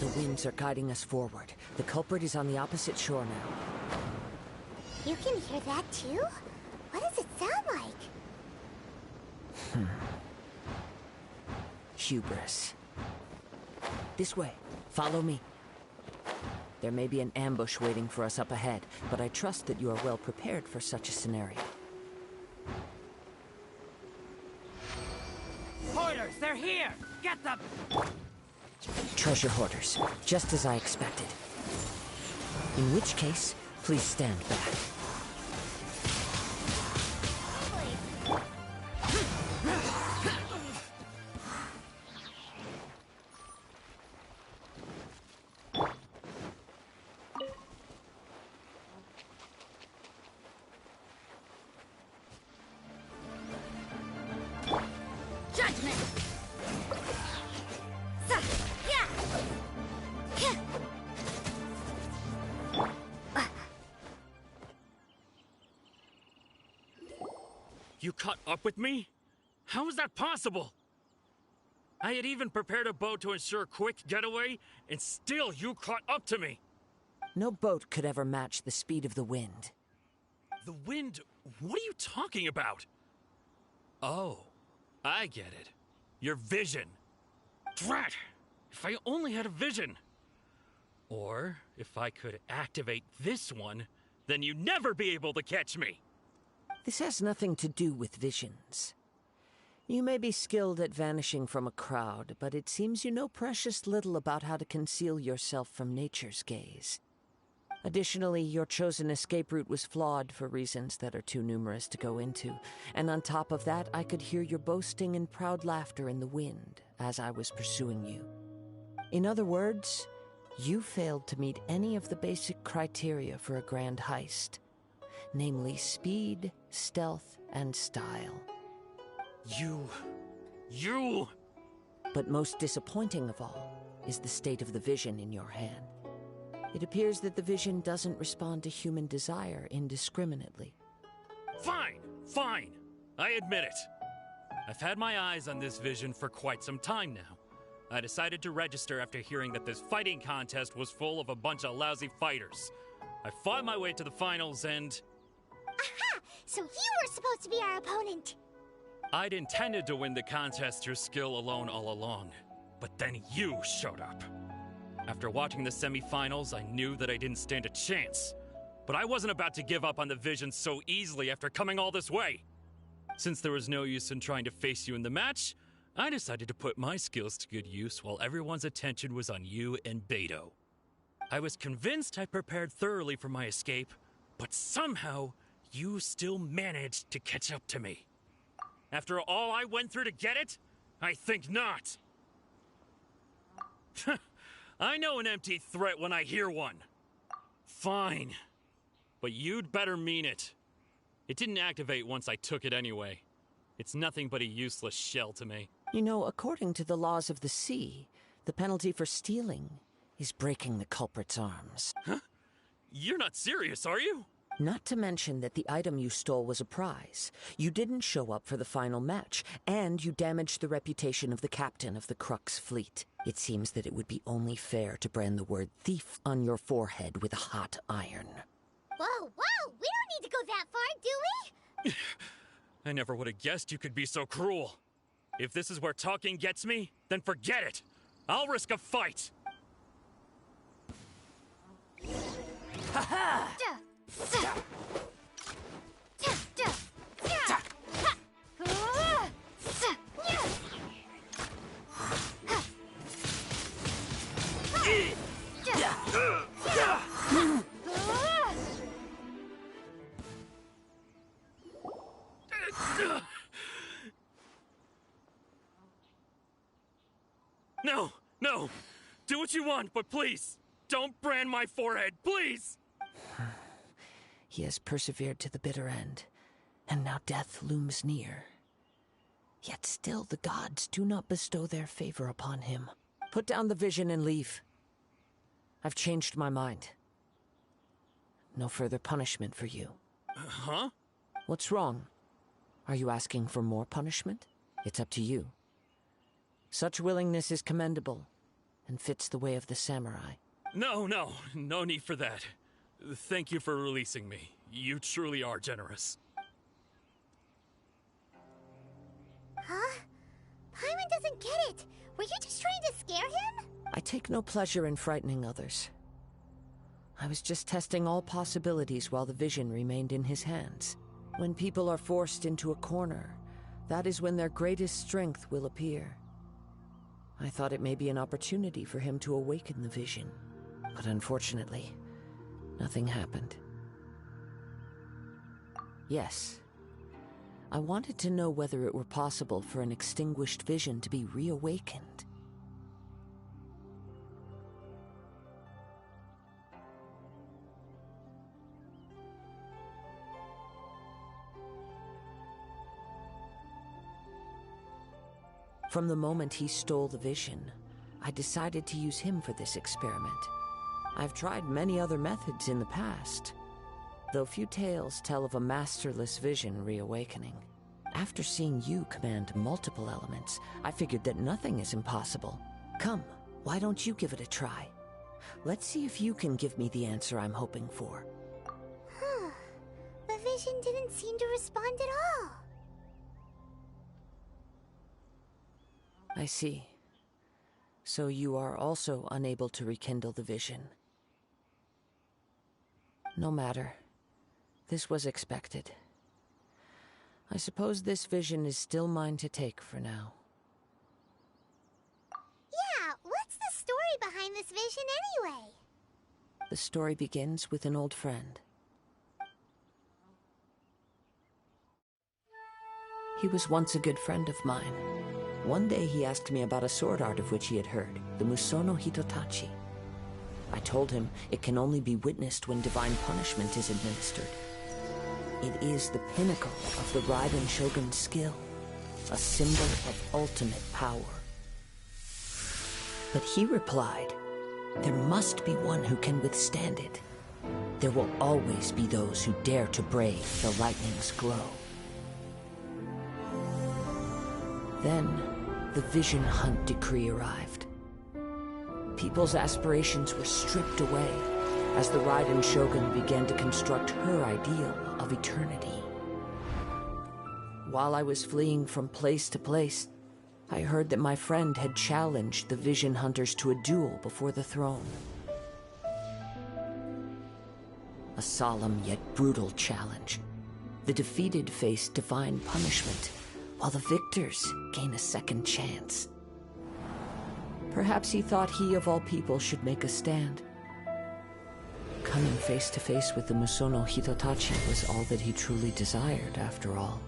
Speaker 4: The winds are guiding us forward. The culprit is on the opposite shore now.
Speaker 3: You can hear that too? What does it sound like?
Speaker 4: Hubris. This way. Follow me. There may be an ambush waiting for us up ahead, but I trust that you are well prepared for such a scenario.
Speaker 14: Hoarders, they're here! Get them!
Speaker 4: Treasure hoarders, just as I expected. In which case, please stand back.
Speaker 5: Judgment!
Speaker 14: You caught up with me? How is that possible? I had even prepared a boat to ensure a quick getaway, and still you caught up to me!
Speaker 4: No boat could ever match the speed of the wind.
Speaker 14: The wind? What are you talking about? Oh, I get it. Your vision. Drat! If I only had a vision! Or, if I could activate this one, then you'd never be able to catch me!
Speaker 4: This has nothing to do with visions. You may be skilled at vanishing from a crowd, but it seems you know precious little about how to conceal yourself from nature's gaze. Additionally, your chosen escape route was flawed for reasons that are too numerous to go into, and on top of that, I could hear your boasting and proud laughter in the wind as I was pursuing you. In other words, you failed to meet any of the basic criteria for a grand heist. Namely speed, stealth, and style.
Speaker 14: You...
Speaker 4: But most disappointing of all is the state of the vision in your hand. It appears that the vision doesn't respond to human desire indiscriminately.
Speaker 14: Fine. I admit it. I've had my eyes on this vision for quite some time now. I decided to register after hearing that this fighting contest was full of a bunch of lousy fighters. I fought my way to the finals and...
Speaker 3: Aha! So you were supposed to be our opponent!
Speaker 14: I'd intended to win the contest through skill alone all along, but then you showed up. After watching the semifinals, I knew that I didn't stand a chance. But I wasn't about to give up on the vision so easily after coming all this way. Since there was no use in trying to face you in the match, I decided to put my skills to good use while everyone's attention was on you and Beto. I was convinced I prepared thoroughly for my escape, but somehow you still managed to catch up to me. After all I went through to get it? I think not. I know an empty threat when I hear one. Fine. But you'd better mean it. It didn't activate once I took it anyway. It's nothing but a useless shell to me.
Speaker 4: You know, according to the laws of the sea, the penalty for stealing is breaking the culprit's arms.
Speaker 14: Huh? You're not serious, are you?
Speaker 4: Not to mention that the item you stole was a prize. You didn't show up for the final match, and you damaged the reputation of the captain of the Crux fleet. It seems that it would be only fair to brand the word thief on your forehead with a hot iron.
Speaker 3: Whoa, whoa! We don't need to go that far, do we?
Speaker 14: I never would have guessed you could be so cruel. If this is where talking gets me, then forget it. I'll risk a fight.
Speaker 1: Ha-ha!
Speaker 14: No, no. Do what you want, but please, don't brand my forehead, please!
Speaker 4: He has persevered to the bitter end, and now death looms near. Yet still the gods do not bestow their favor upon him. Put down the vision and leave. I've changed my mind. No further punishment for you.
Speaker 14: Huh?
Speaker 4: What's wrong? Are you asking for more punishment? It's up to you. Such willingness is commendable, and fits the way of the samurai.
Speaker 14: No need for that. Thank you for releasing me. You truly are generous.
Speaker 3: Huh? Paimon doesn't get it. Were you just trying to scare him?
Speaker 4: I take no pleasure in frightening others. I was just testing all possibilities while the vision remained in his hands. When people are forced into a corner, that is when their greatest strength will appear. I thought it may be an opportunity for him to awaken the vision, but unfortunately, nothing happened. Yes, I wanted to know whether it were possible for an extinguished vision to be reawakened. From the moment he stole the vision, I decided to use him for this experiment. I've tried many other methods in the past, though few tales tell of a masterless vision reawakening. After seeing you command multiple elements, I figured that nothing is impossible. Come, why don't you give it a try? Let's see if you can give me the answer I'm hoping for.
Speaker 3: Huh. The vision didn't seem to respond at all.
Speaker 4: I see. So you are also unable to rekindle the vision. No matter. This was expected. I suppose this vision is still mine to take for now.
Speaker 3: Yeah, what's the story behind this vision anyway?
Speaker 4: The story begins with an old friend. He was once a good friend of mine. One day he asked me about a sword art of which he had heard, the Musono Hitotachi. I told him it can only be witnessed when divine punishment is administered. It is the pinnacle of the Raiden Shogun's skill, a symbol of ultimate power. But he replied, there must be one who can withstand it. There will always be those who dare to brave the lightning's glow. Then, the Vision Hunt decree arrived. People's aspirations were stripped away as the Raiden Shogun began to construct her ideal of eternity. While I was fleeing from place to place, I heard that my friend had challenged the Vision Hunters to a duel before the throne. A solemn yet brutal challenge. The defeated face divine punishment, while the victors gain a second chance. Perhaps he thought he of all people should make a stand. Coming face to face with the Musono Hitotachi was all that he truly desired, after all.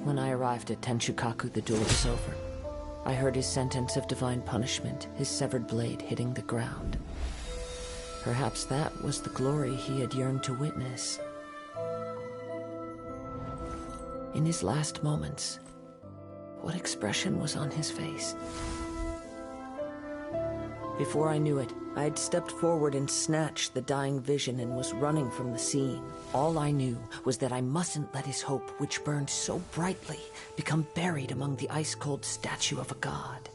Speaker 4: When I arrived at Tenshukaku, the duel was over. I heard his sentence of divine punishment, his severed blade hitting the ground. Perhaps that was the glory he had yearned to witness. In his last moments, what expression was on his face? Before I knew it, I had stepped forward and snatched the dying vision and was running from the scene. All I knew was that I mustn't let his hope, which burned so brightly, become buried among the ice-cold statue of a god.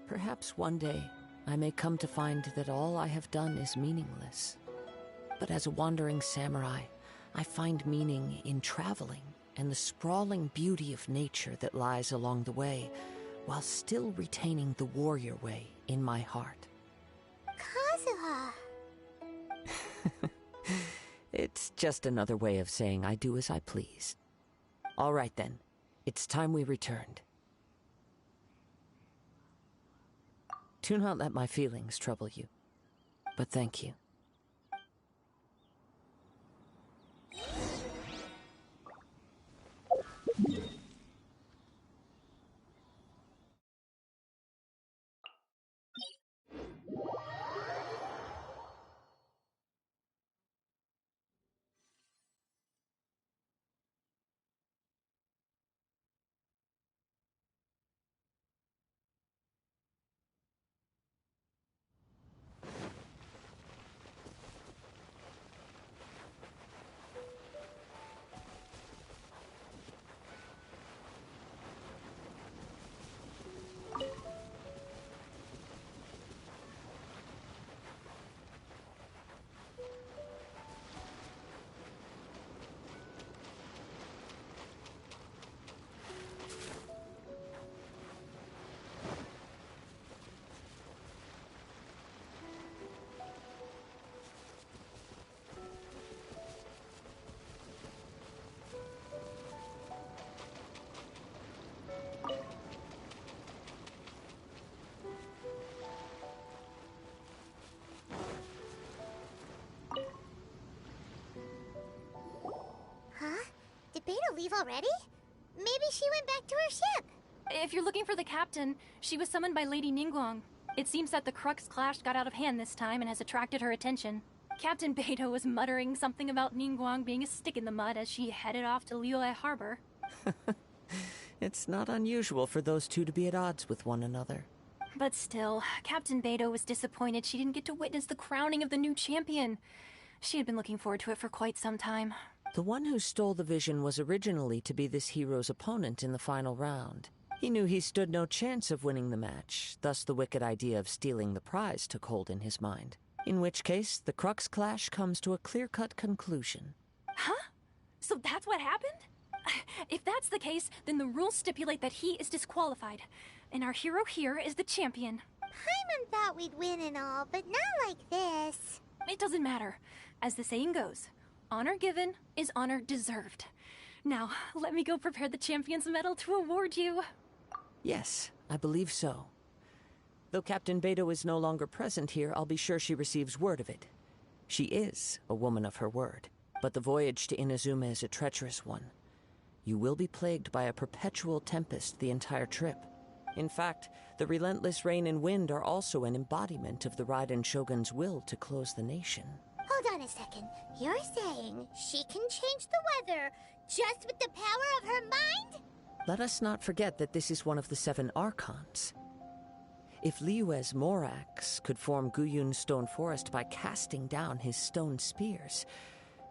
Speaker 4: Perhaps one day, I may come to find that all I have done is meaningless. But as a wandering samurai, I find meaning in traveling and the sprawling beauty of nature that lies along the way, while still retaining the warrior way in my heart.
Speaker 3: Kazuha!
Speaker 4: It's just another way of saying I do as I please. All right then, it's time we returned. Do not let my feelings trouble you, but thank you.
Speaker 3: Huh? Did Beta leave already? Maybe she went back to her ship.
Speaker 11: If you're looking for the captain, she was summoned by Lady Ningguang. It seems that the Crux clash got out of hand this time and has attracted her attention. Captain Beto was muttering something about Ningguang being a stick in the mud as she headed off to Liyue Harbor.
Speaker 4: It's not unusual for those two to be at odds with one another.
Speaker 11: But still, Captain Beto was disappointed she didn't get to witness the crowning of the new champion. She had been looking forward to it for quite some time.
Speaker 4: The one who stole the vision was originally to be this hero's opponent in the final round. He knew he stood no chance of winning the match, thus the wicked idea of stealing the prize took hold in his mind. In which case, the Crux clash comes to a clear-cut conclusion.
Speaker 11: Huh? So that's what happened? If that's the case, then the rules stipulate that he is disqualified. And our hero here is the champion.
Speaker 3: Paimon thought we'd win and all, but not like this.
Speaker 11: It doesn't matter. As the saying goes, honor given is honor deserved. Now, let me go prepare the champion's medal to award you.
Speaker 4: Yes, I believe so. Though Captain Beto is no longer present here, I'll be sure she receives word of it. She is a woman of her word, but the voyage to Inazuma is a treacherous one. You will be plagued by a perpetual tempest the entire trip. In fact, the relentless rain and wind are also an embodiment of the Raiden Shogun's will to close the nation.
Speaker 3: Hold on a second. You're saying she can change the weather just with the power of her mind?
Speaker 4: Let us not forget that this is one of the 7 Archons. If Liyue's Morax could form Guyun's stone forest by casting down his stone spears,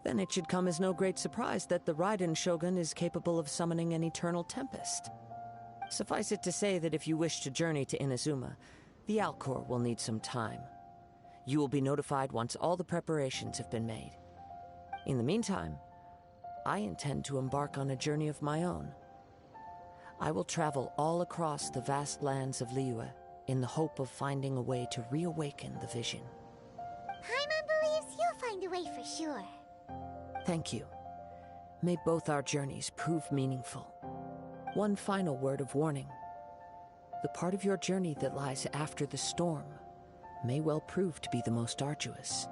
Speaker 4: then it should come as no great surprise that the Raiden Shogun is capable of summoning an eternal tempest. Suffice it to say that if you wish to journey to Inazuma, the Alcor will need some time. You will be notified once all the preparations have been made. In the meantime, I intend to embark on a journey of my own. I will travel all across the vast lands of Liyue in the hope of finding a way to reawaken the vision.
Speaker 3: Paimon believes you'll find a way for sure.
Speaker 4: Thank you. May both our journeys prove meaningful. One final word of warning. The part of your journey that lies after the storm may well prove to be the most arduous.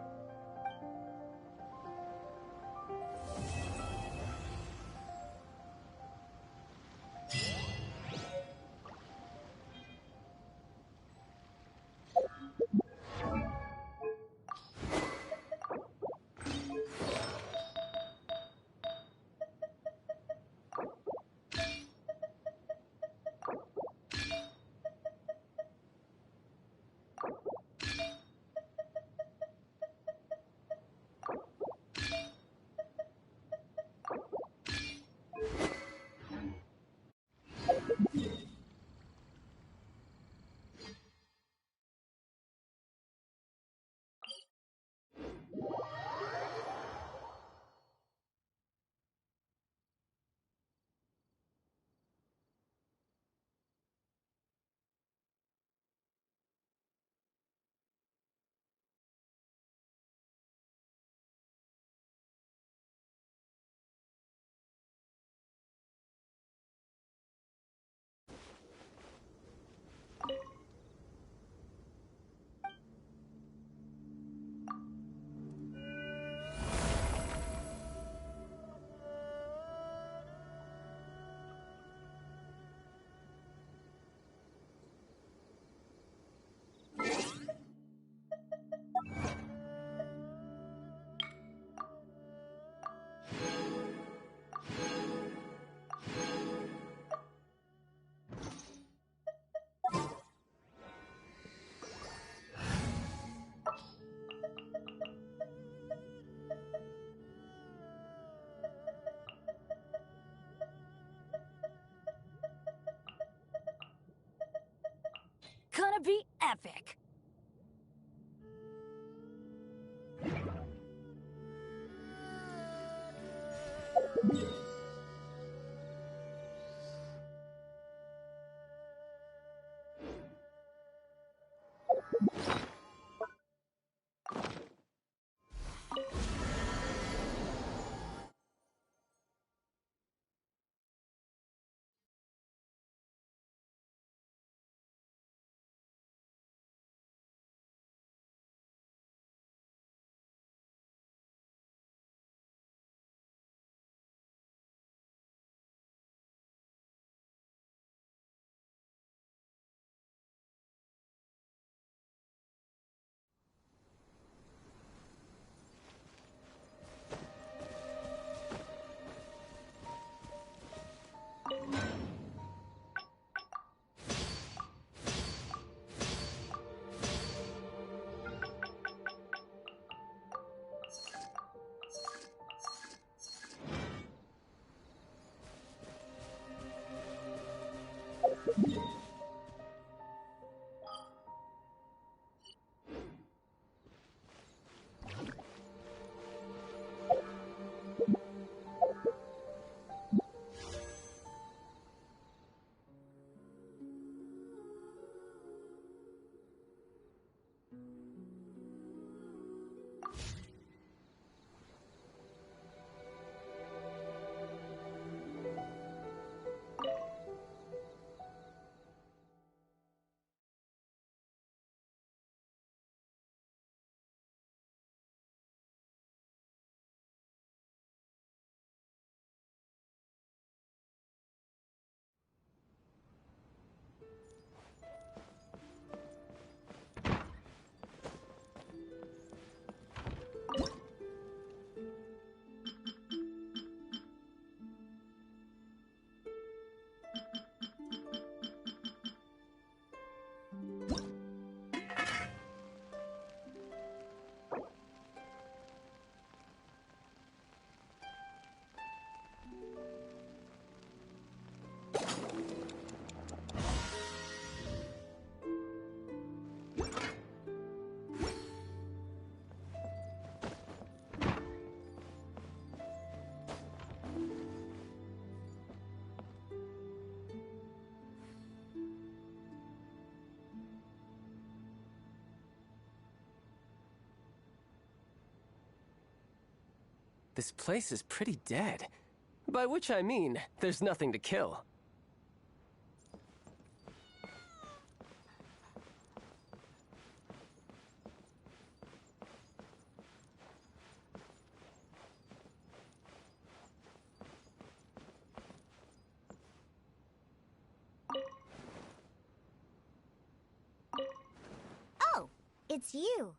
Speaker 2: gonna be epic!
Speaker 15: This place is pretty dead. By which I mean, there's nothing to kill.
Speaker 3: Oh, it's you.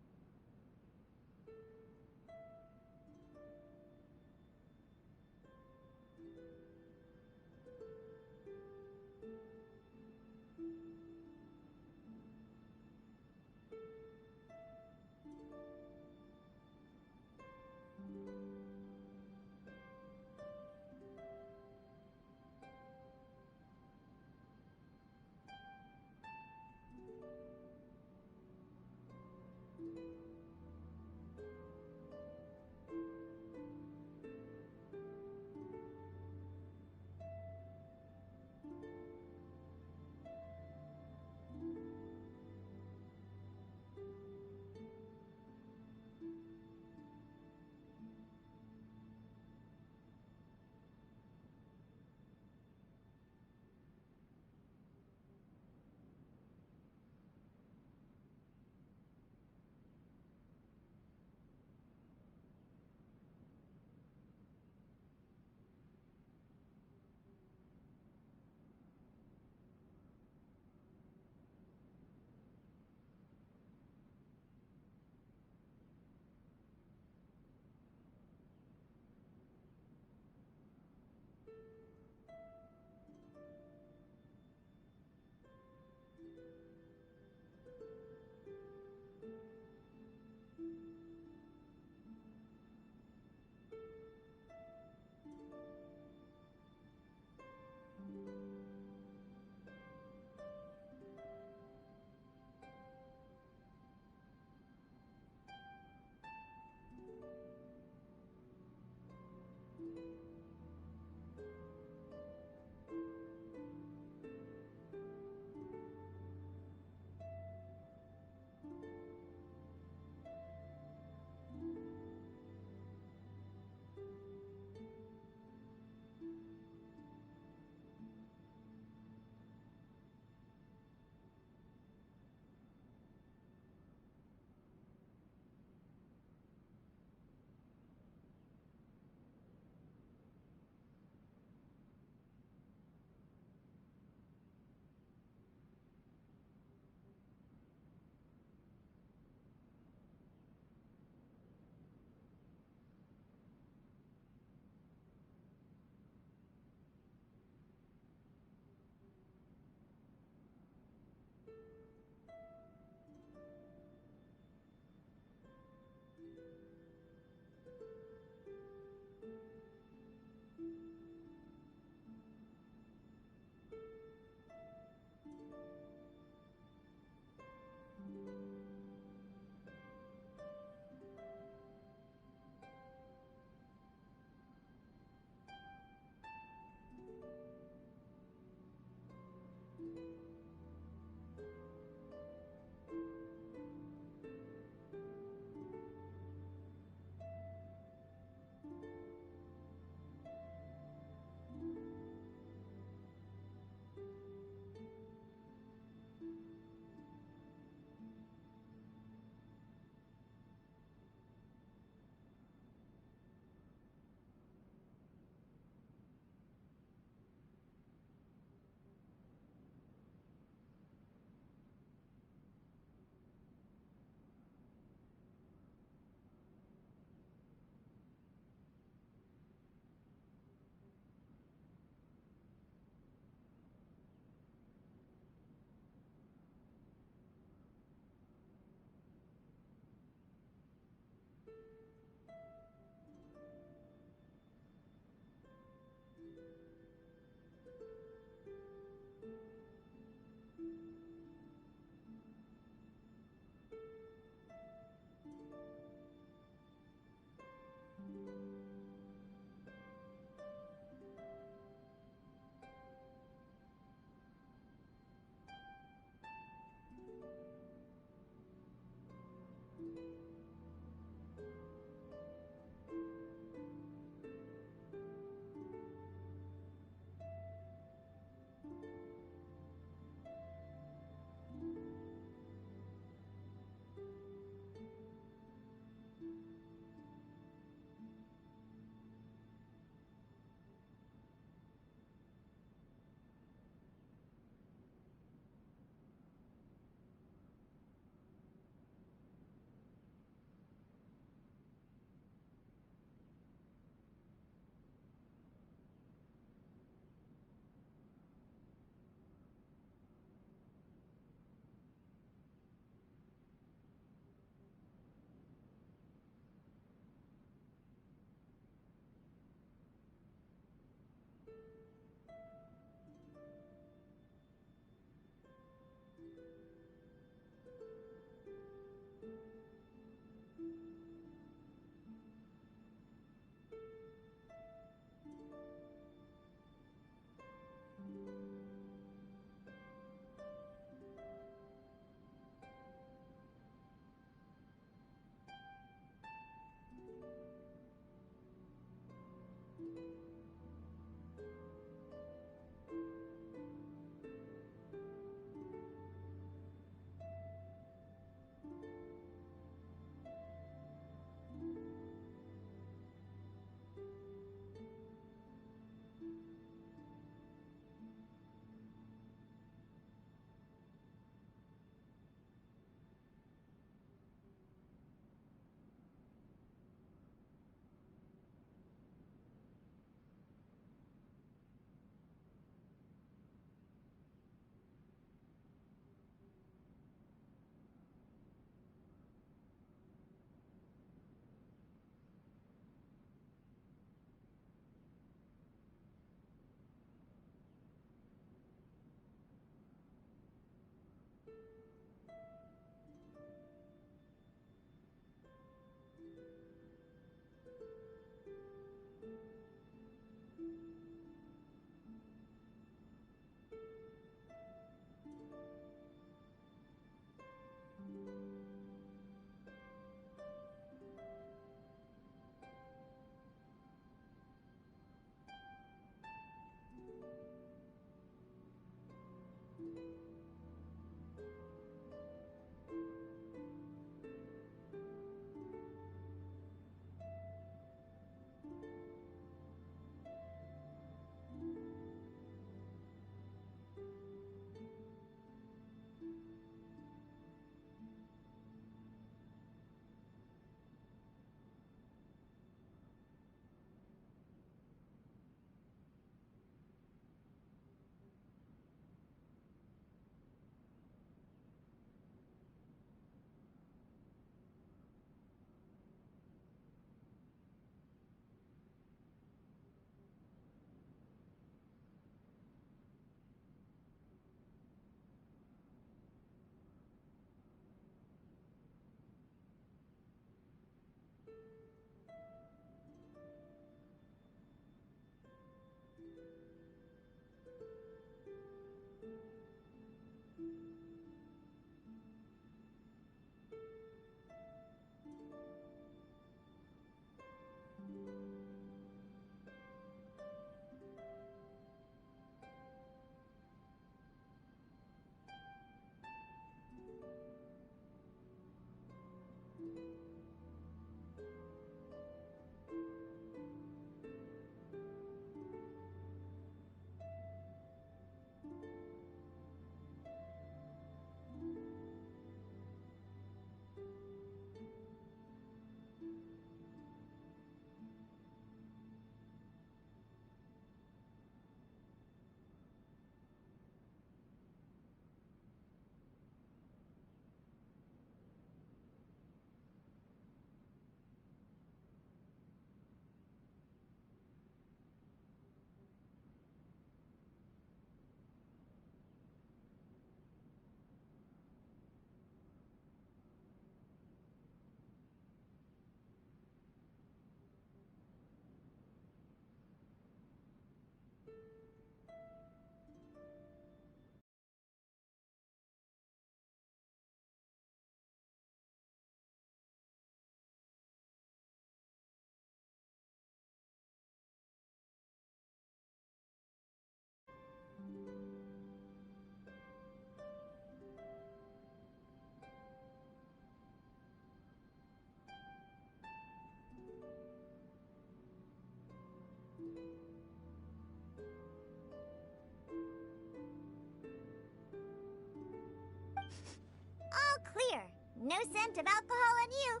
Speaker 3: No scent of alcohol on you.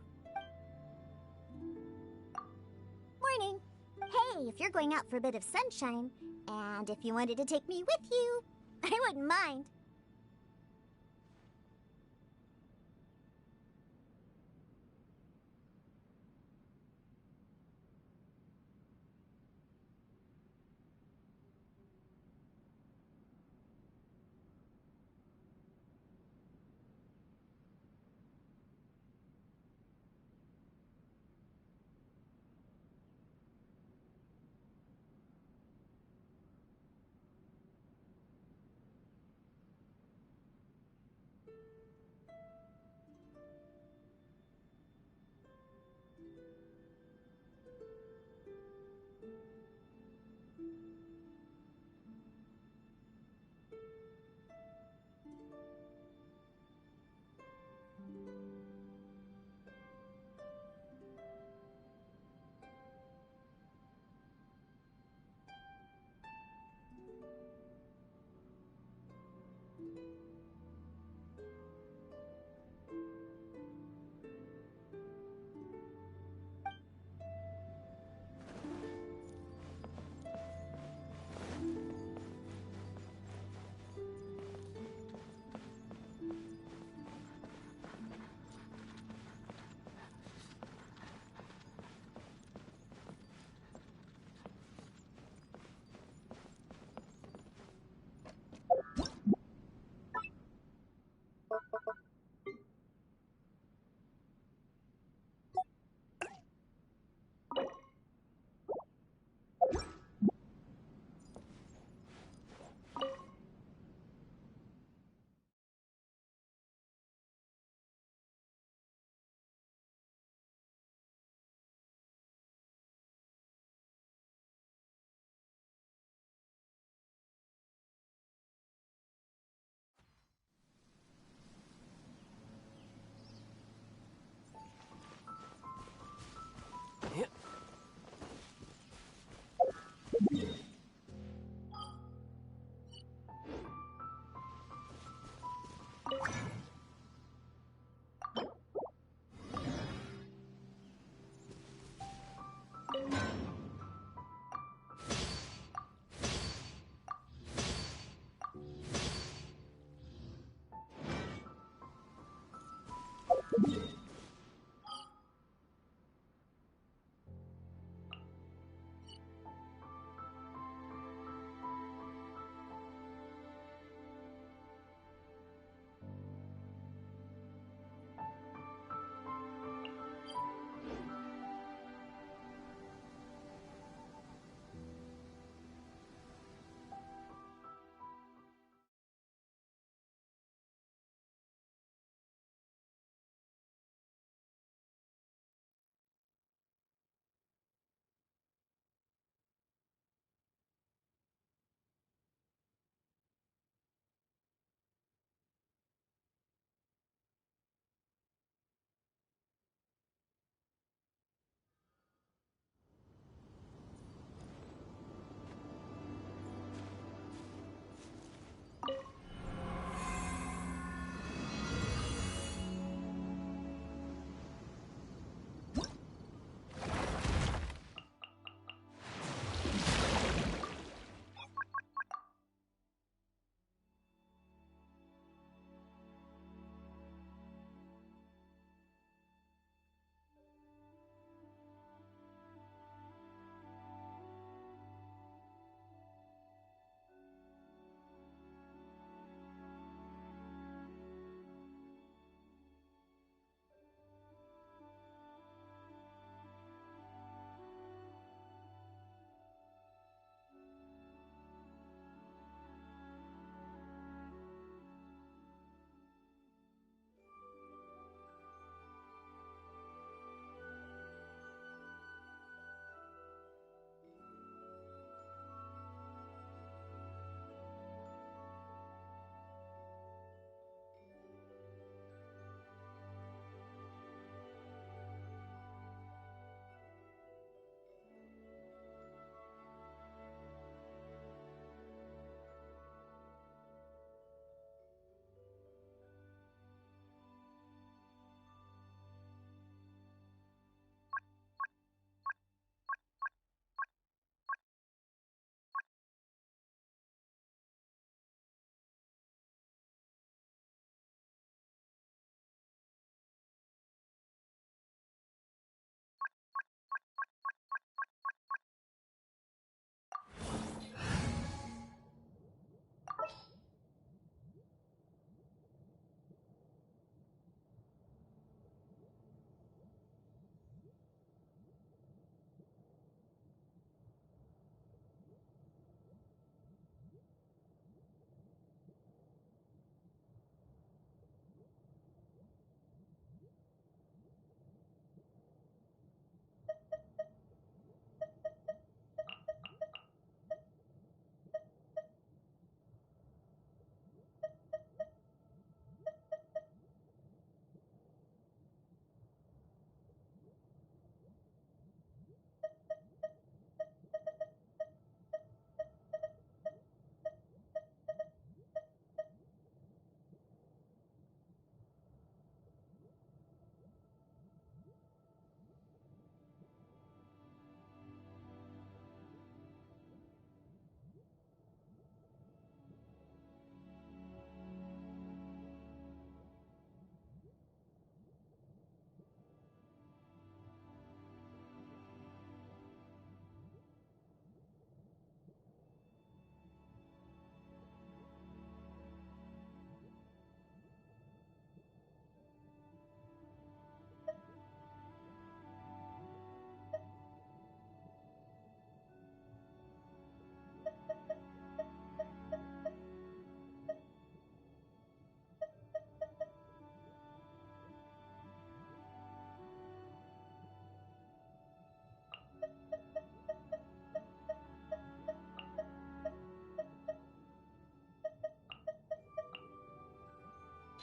Speaker 3: Morning. Hey, if you're going out for a bit of sunshine, and if you wanted to take me with you, I wouldn't mind.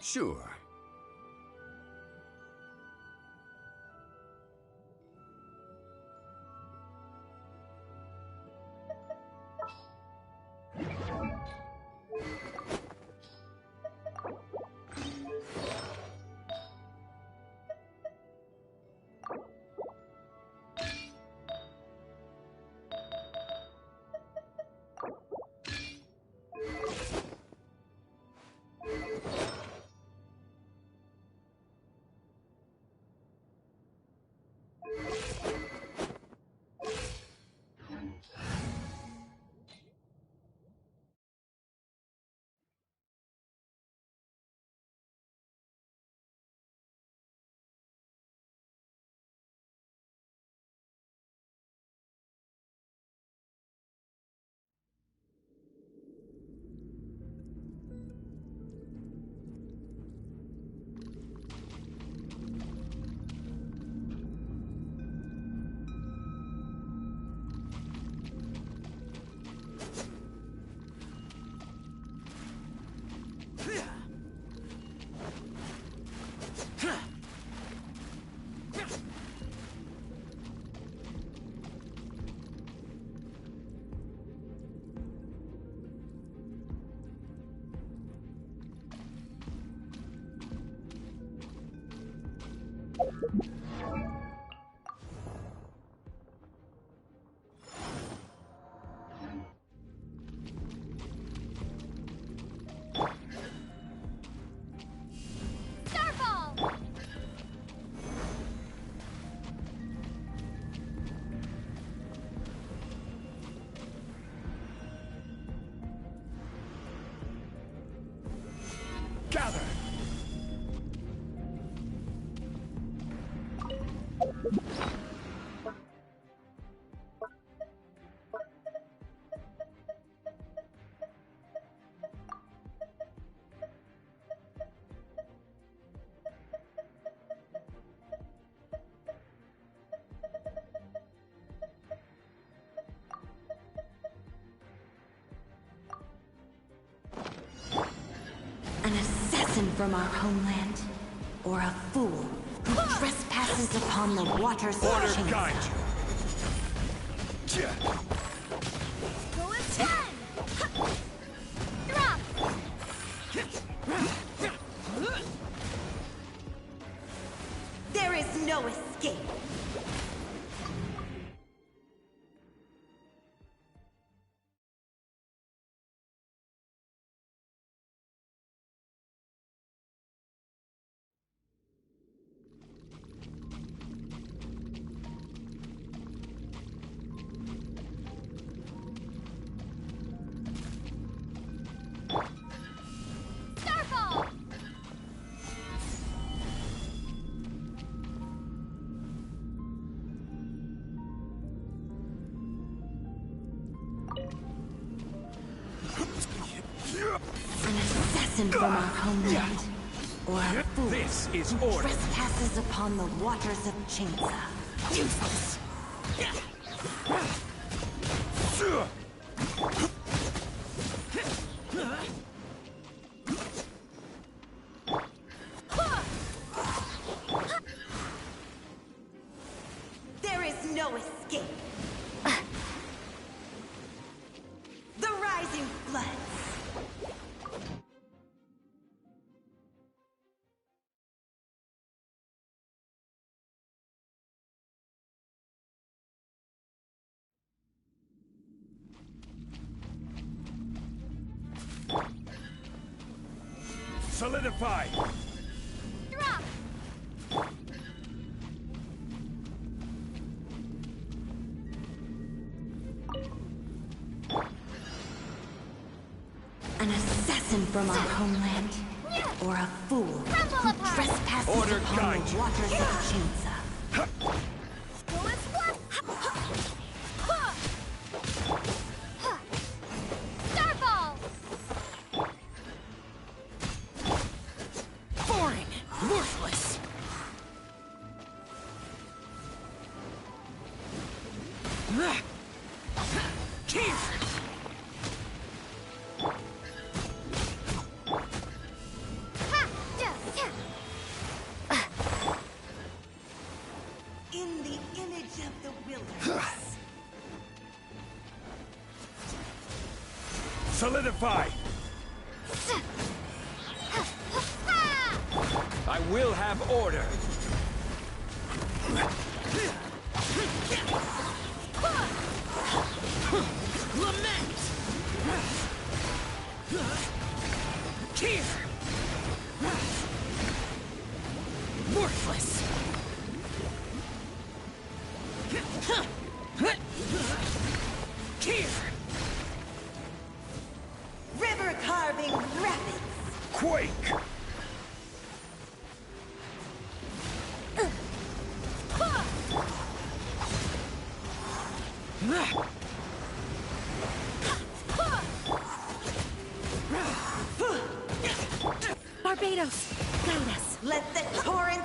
Speaker 12: Sure. Gather!
Speaker 2: An assassin from our homeland, or a fool who trespasses upon the waters of
Speaker 12: Order
Speaker 2: Chains.
Speaker 12: guide you.
Speaker 3: Go at 10! Drop!
Speaker 2: There is no escape.
Speaker 3: Starfall!
Speaker 2: An assassin from our homeland, or a fool
Speaker 12: This is
Speaker 2: who
Speaker 12: order.
Speaker 2: trespasses upon the waters of Chainsa. Useless. There is no escape. The Rising Floods.
Speaker 12: Solidify!
Speaker 3: Drop!
Speaker 2: An assassin from our homeland, or a fool who trespasses
Speaker 12: Order
Speaker 2: upon
Speaker 12: guide
Speaker 2: the
Speaker 12: you.
Speaker 2: waters of Chainsa.
Speaker 3: Go at 1! Starfall!
Speaker 9: Boring! Worthless! Here!
Speaker 3: Ha!
Speaker 12: Solidify!
Speaker 13: I will have order.
Speaker 9: Lament! Here! Worthless! Here!
Speaker 16: River carving rapids!
Speaker 12: Quake!
Speaker 2: Barbados, guide us.
Speaker 16: Let the torrents...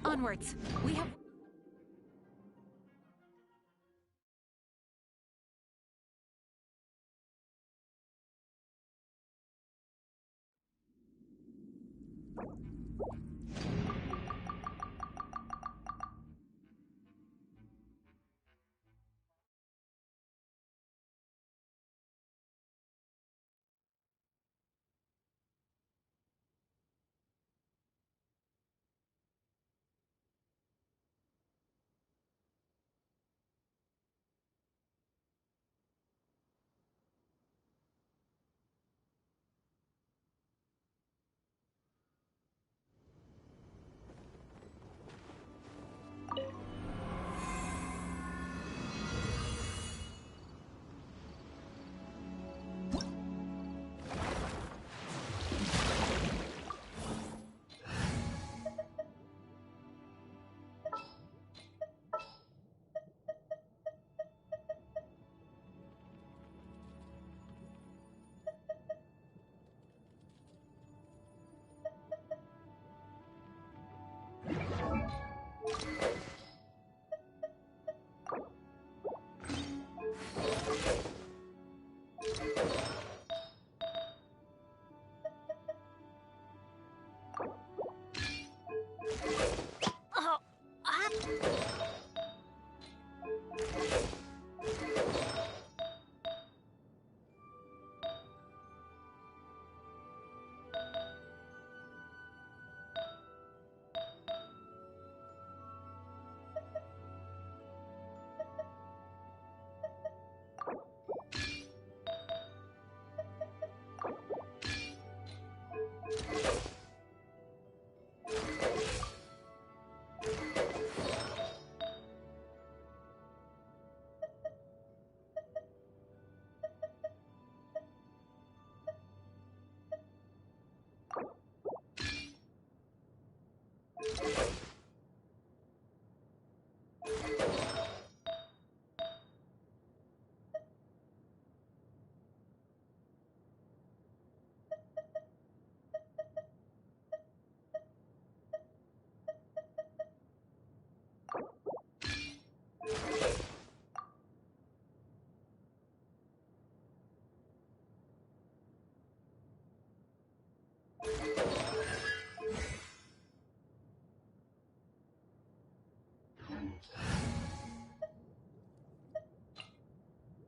Speaker 2: Onwards. We have...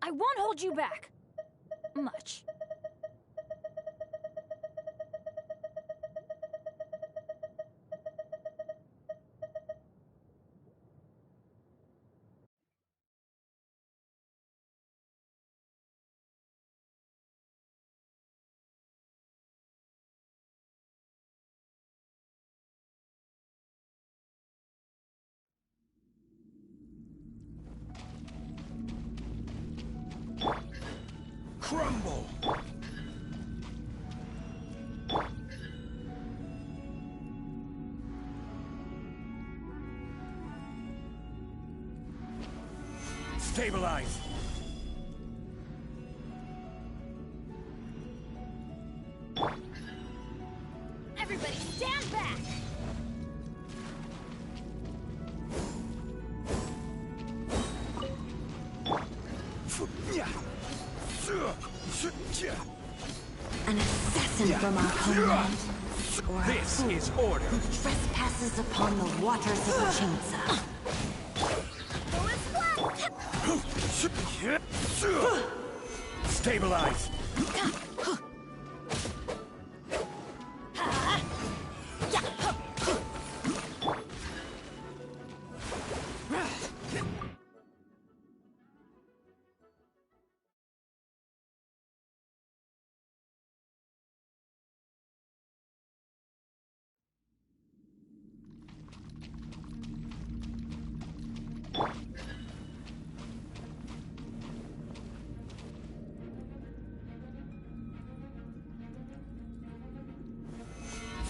Speaker 2: I won't hold you back. Much.
Speaker 12: Crumble! Stabilize!
Speaker 11: Everybody stand back!
Speaker 2: An assassin from our homeland. Or
Speaker 12: This is order.
Speaker 2: who trespasses upon the waters of the Chainsaw.
Speaker 12: Stabilize!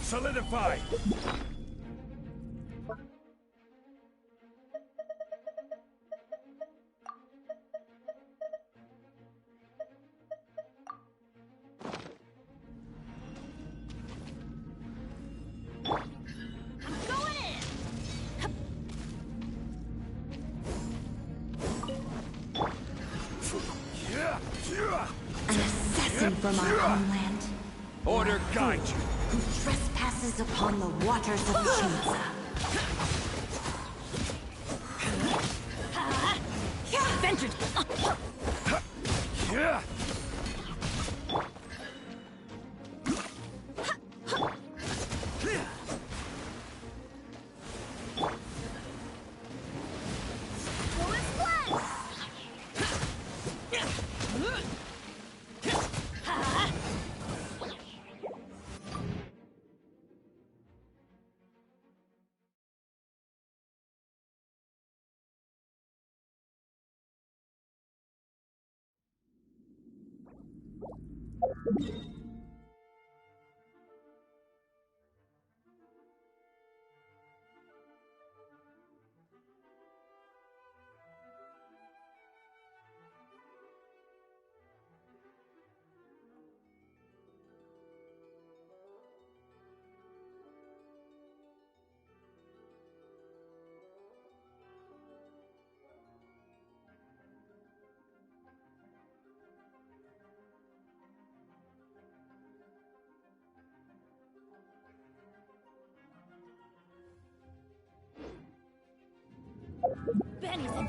Speaker 12: Solidify!
Speaker 11: Going in!
Speaker 2: An assassin from our homeland.
Speaker 12: Order guide you.
Speaker 2: Who trespasses upon the waters of the Chainsaw.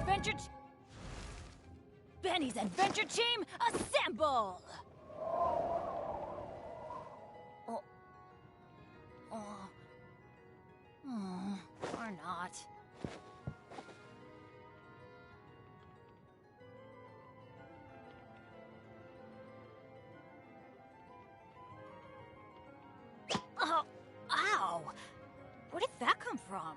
Speaker 11: Vengeance! Benny's Adventure Team, assemble! Or not. Oh, ow! Where did that come from?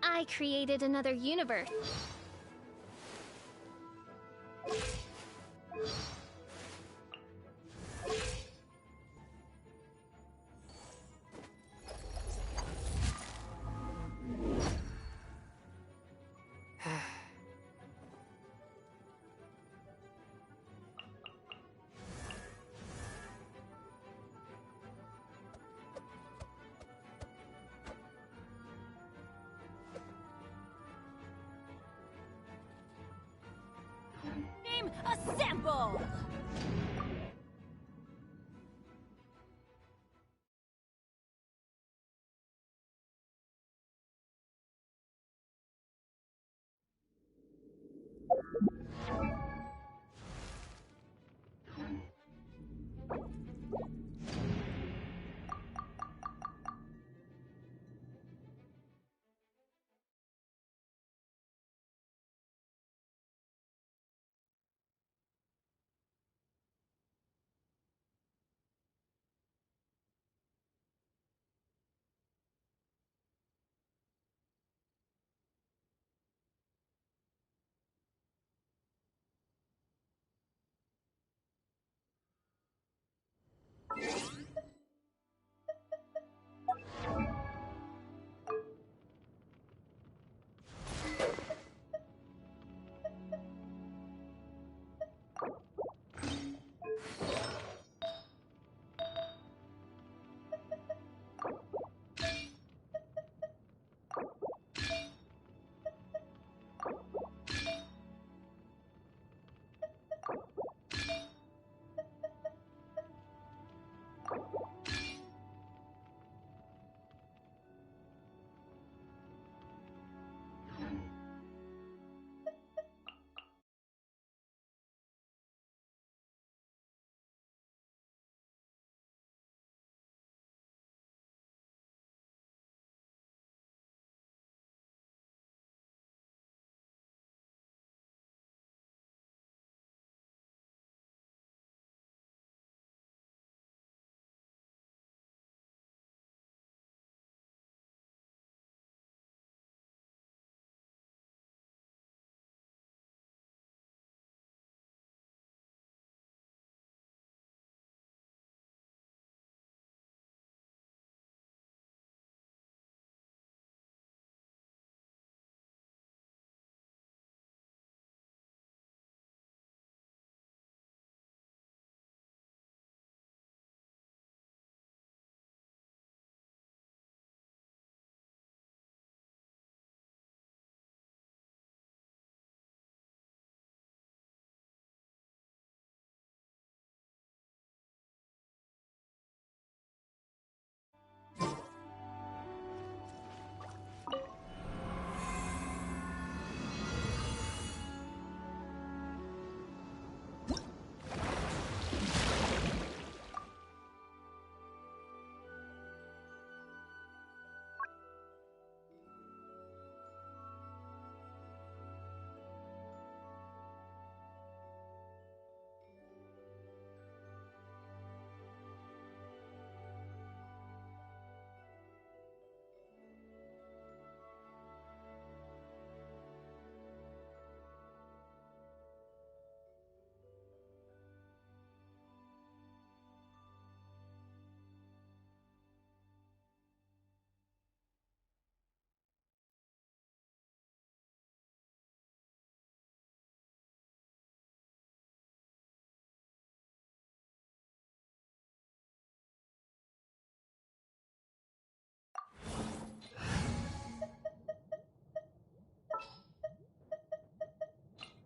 Speaker 17: I created another universe. Team, assemble!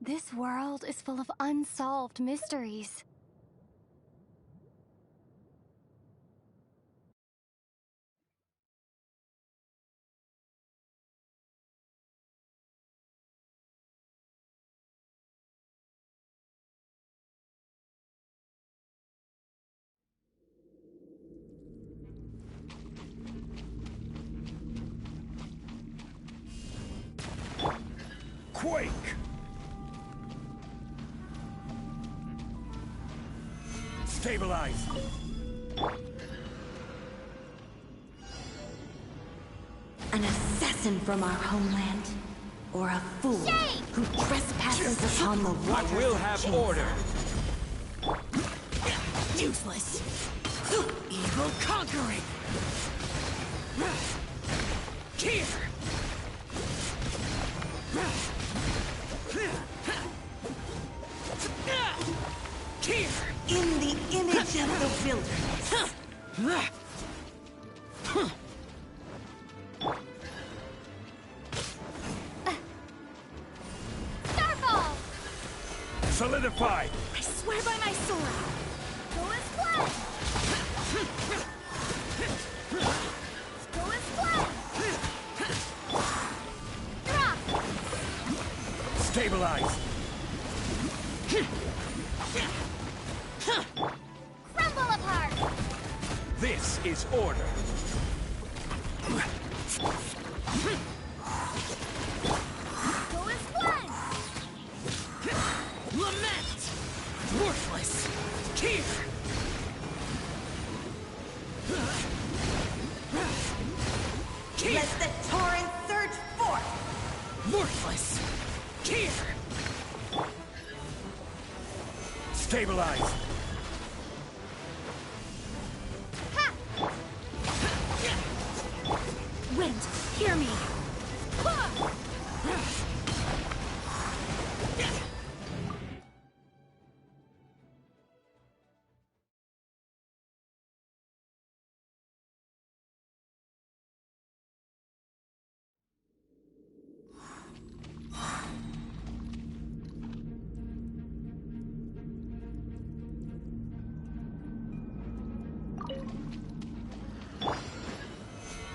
Speaker 17: This world is full of unsolved mysteries.
Speaker 12: Quake! Stabilize!
Speaker 2: An assassin from our homeland, or a fool who trespasses upon the waters
Speaker 12: I will
Speaker 2: of
Speaker 12: have
Speaker 2: Chainsaw.
Speaker 12: order!
Speaker 9: Useless. Evil conquering. Here. Here.
Speaker 2: In the image of the wilderness.
Speaker 17: Starfall!
Speaker 12: Solidified!
Speaker 17: I swear by my sword! Go as planned! Go as planned! Drop!
Speaker 12: Stabilize!
Speaker 17: Crumble apart!
Speaker 12: This is order!
Speaker 17: Go as planned!
Speaker 9: Lament. Worthless. Here.
Speaker 16: Let the torrent surge forth!
Speaker 9: Worthless. Here.
Speaker 12: Stabilize!
Speaker 11: Wind, hear me!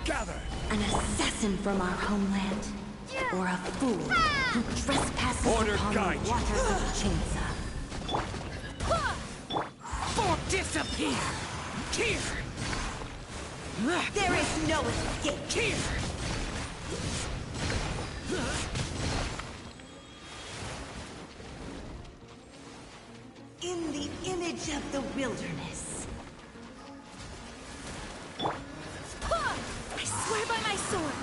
Speaker 12: Gather!
Speaker 2: An assassin from our homeland, or a fool who trespasses
Speaker 12: Order
Speaker 2: upon
Speaker 12: guide
Speaker 2: the
Speaker 12: you.
Speaker 2: waters of Chainsaw.
Speaker 9: For disappear. Here.
Speaker 16: There is no escape!
Speaker 9: Here.
Speaker 16: In the image of the wilderness.
Speaker 17: I swear by my sword!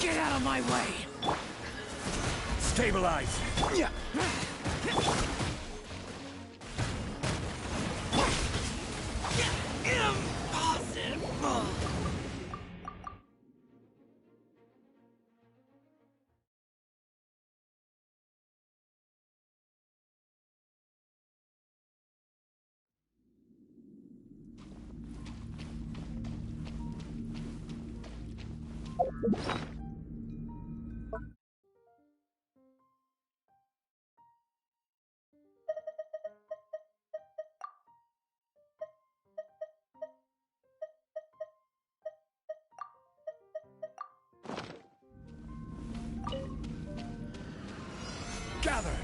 Speaker 9: Get out of my way.
Speaker 12: Stabilize! Yeah.
Speaker 9: Impossible.
Speaker 12: Gather!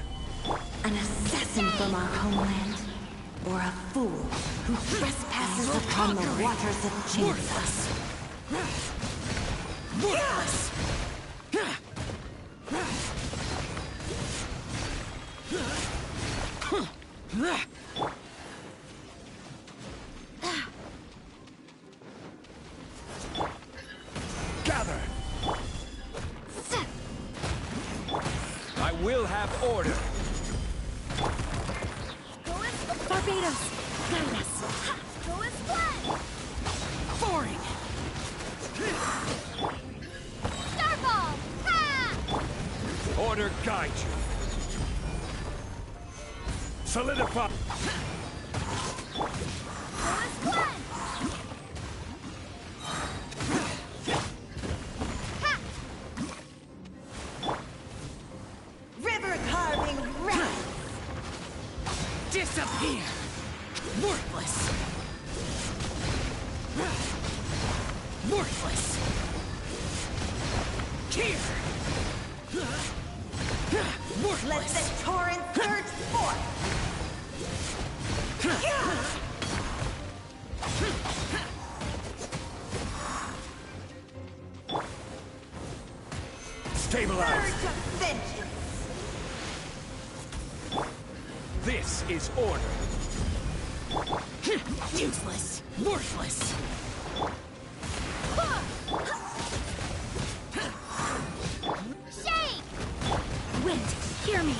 Speaker 2: An assassin from our homeland, or a fool who trespasses upon the waters of Chainsaw.
Speaker 9: Worthless.
Speaker 12: Gather! I will have order!
Speaker 11: Barbados, guide us!
Speaker 17: Go as planned!
Speaker 9: Boring.
Speaker 17: Starfall! Ha!
Speaker 12: Order guide you! Solidify!
Speaker 17: Go as planned! Ha!
Speaker 9: Disappear! Worthless! Worthless! Here! Worthless!
Speaker 16: Let the torrent surge forth!
Speaker 12: Stabilize!
Speaker 16: Surge of vengeance!
Speaker 12: This is order!
Speaker 9: Useless! Worthless!
Speaker 17: Shake!
Speaker 11: Wind, hear me!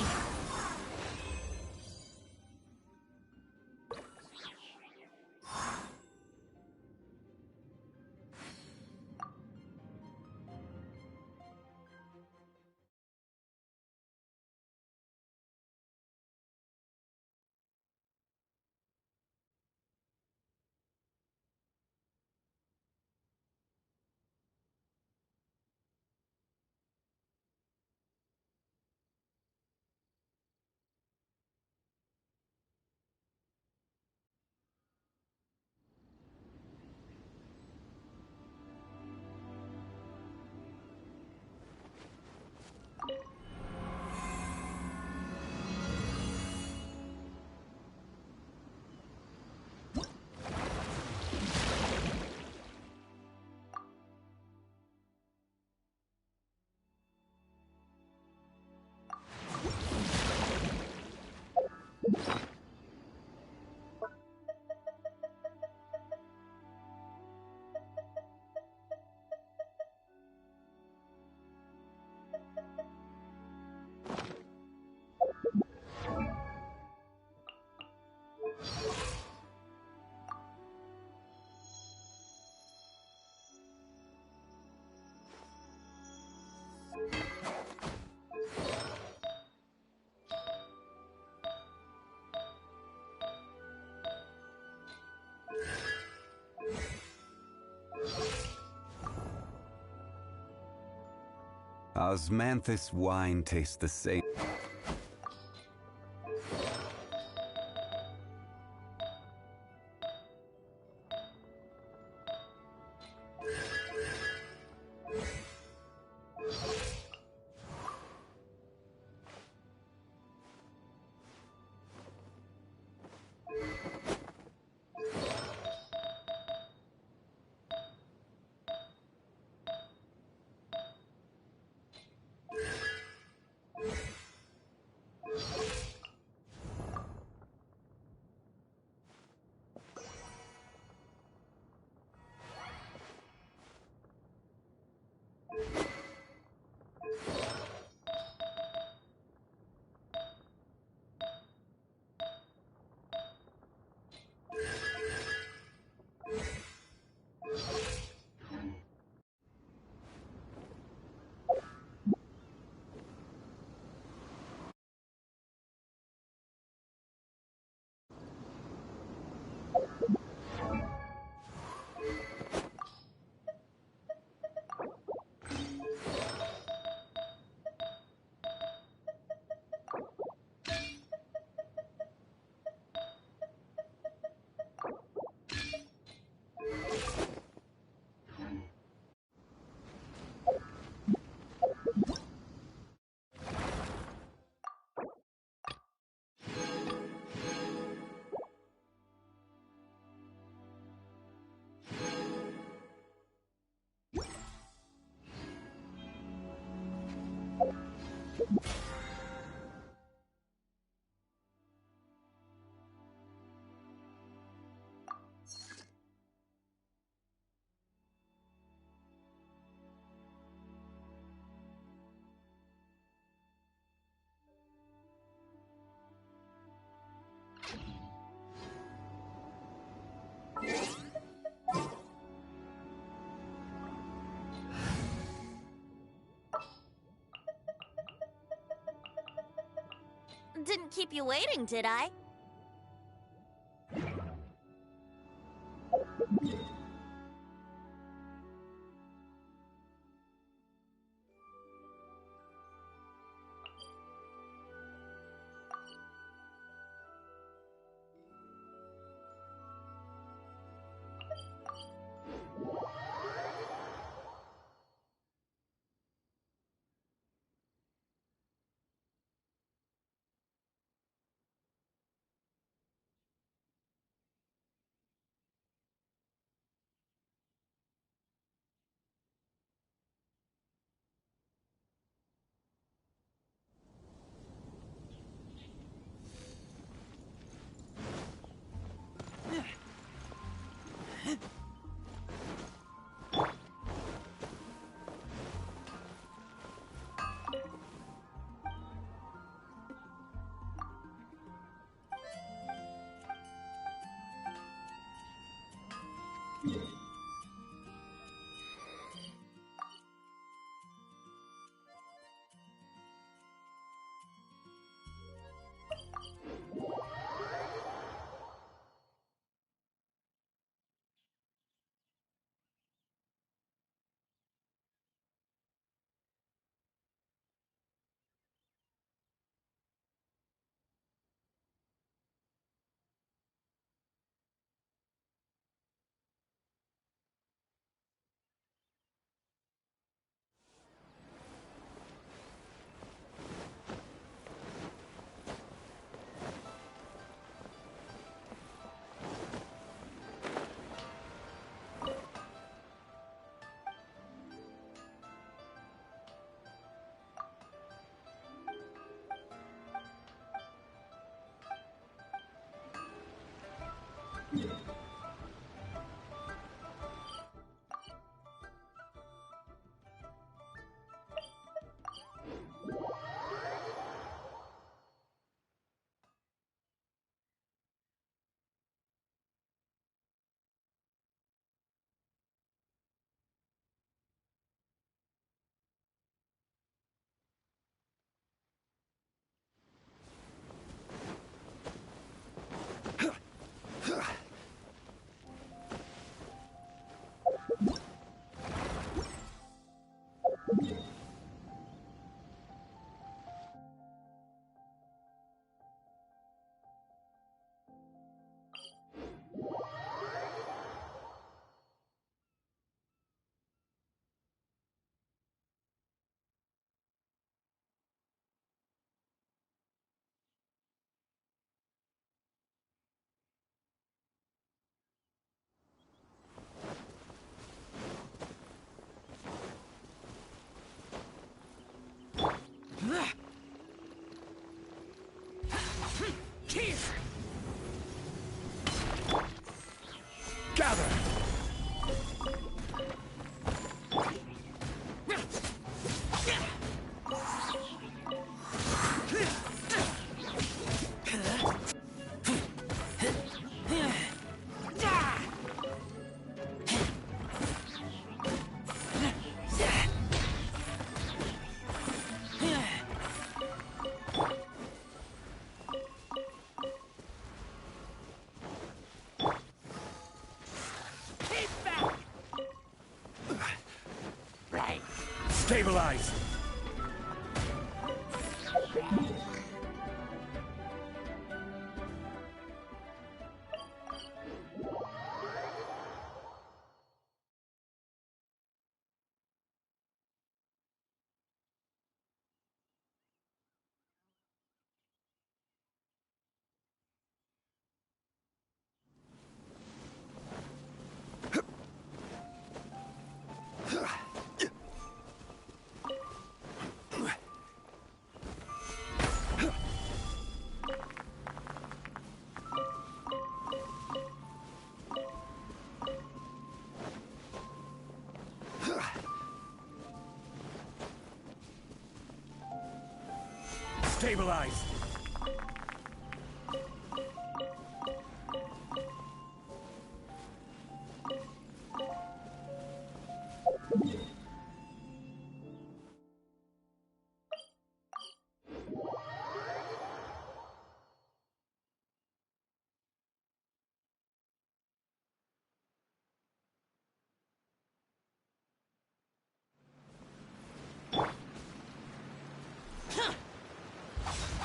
Speaker 18: Osmanthus wine tastes the same.
Speaker 17: Didn't keep you waiting, did I?
Speaker 12: Gather! Stabilize! Stabilize!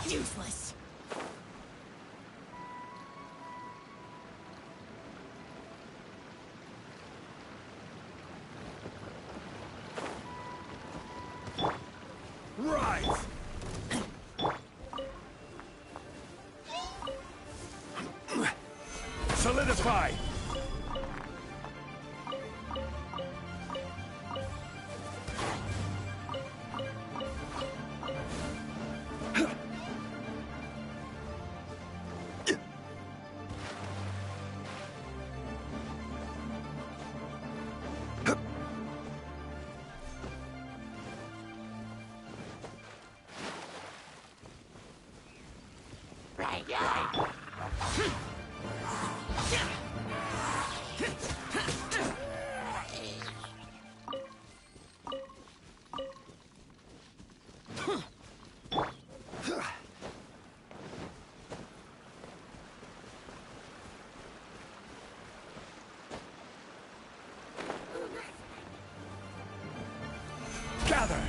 Speaker 17: Useless.
Speaker 12: Rise! Solidify! Gather!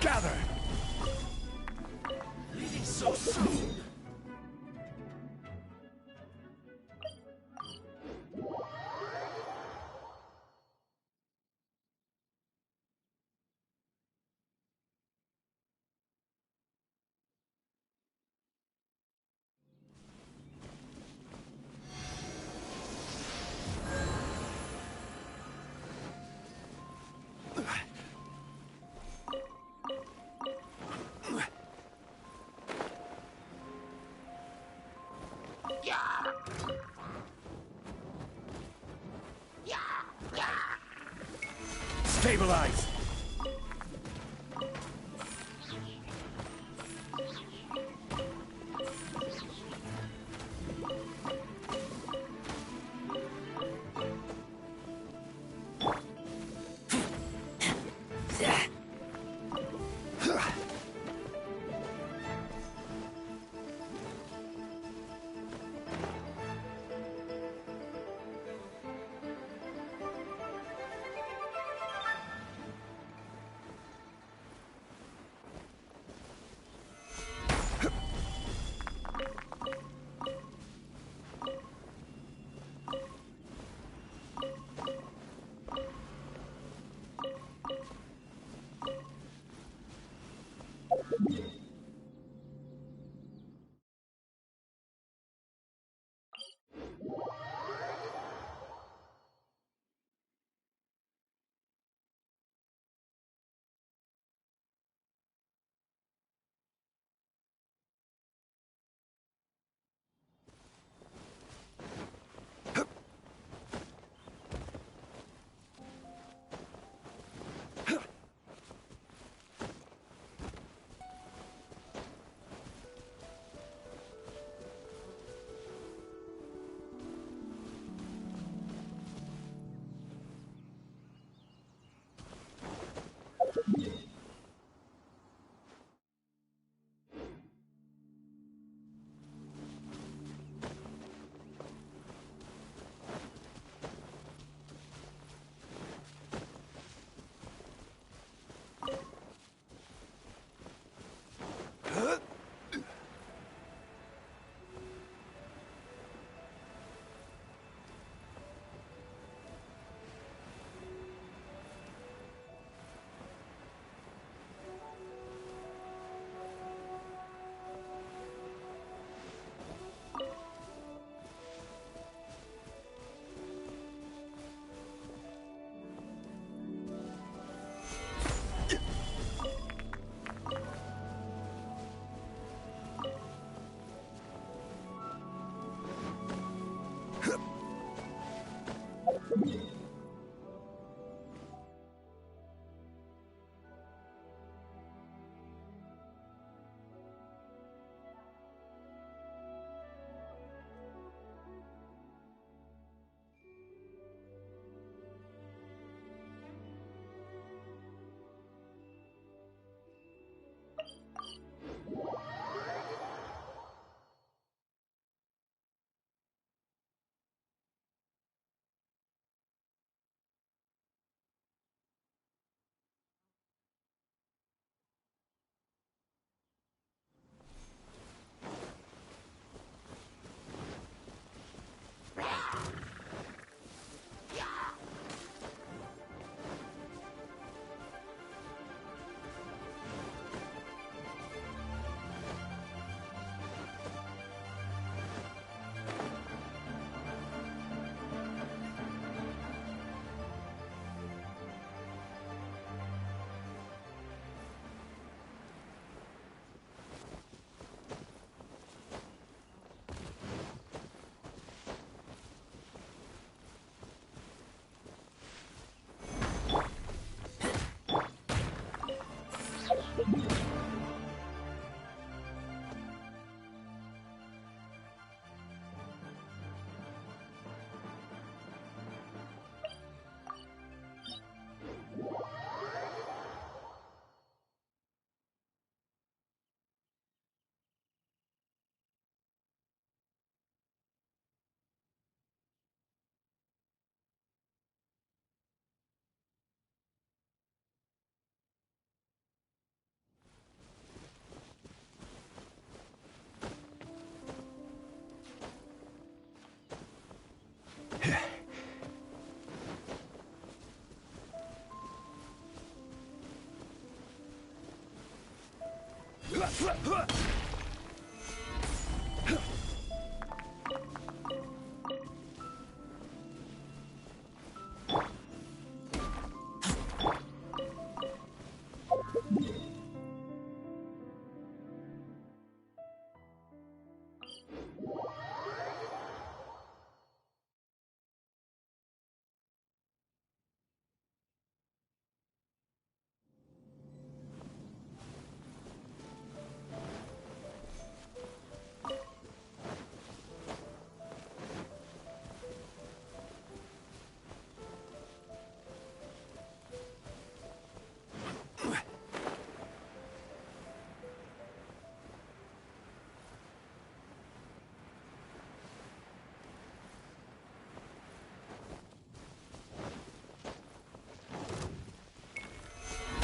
Speaker 12: Gather! Leaving so soon! Stabilize!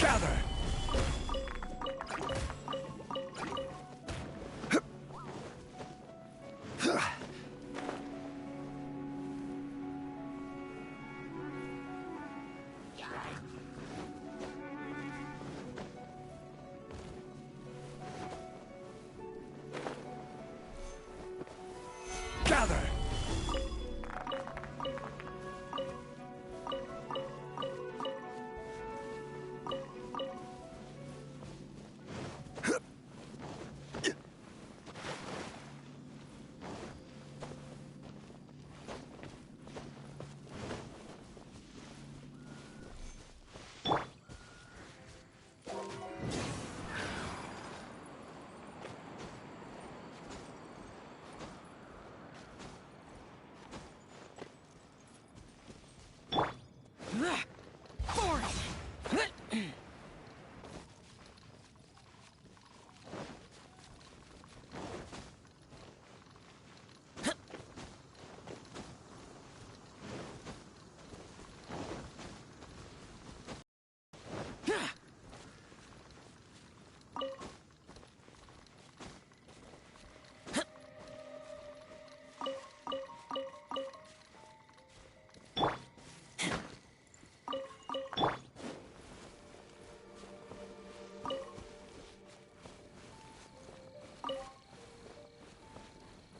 Speaker 12: Gather! Gather!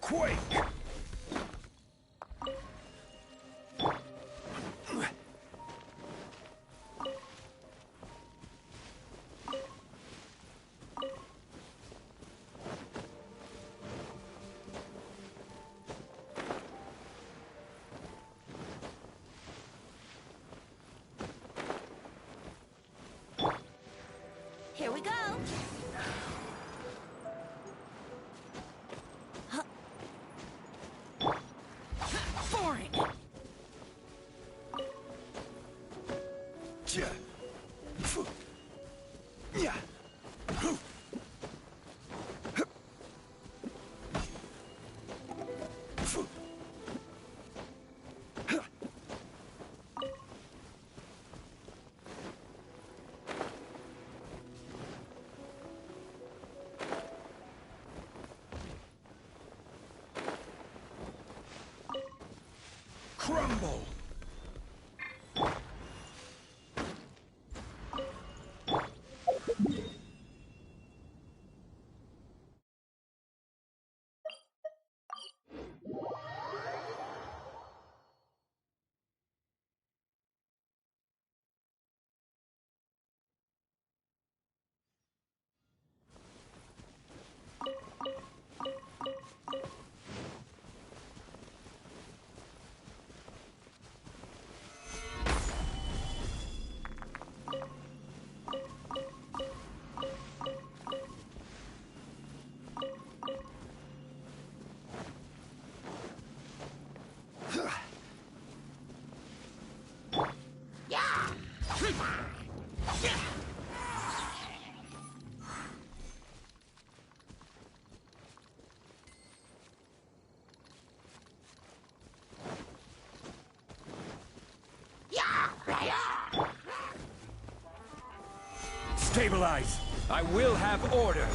Speaker 12: Quake!
Speaker 3: Here we go.
Speaker 12: Boring! Yeah. Crumble! Stabilize! I will have order!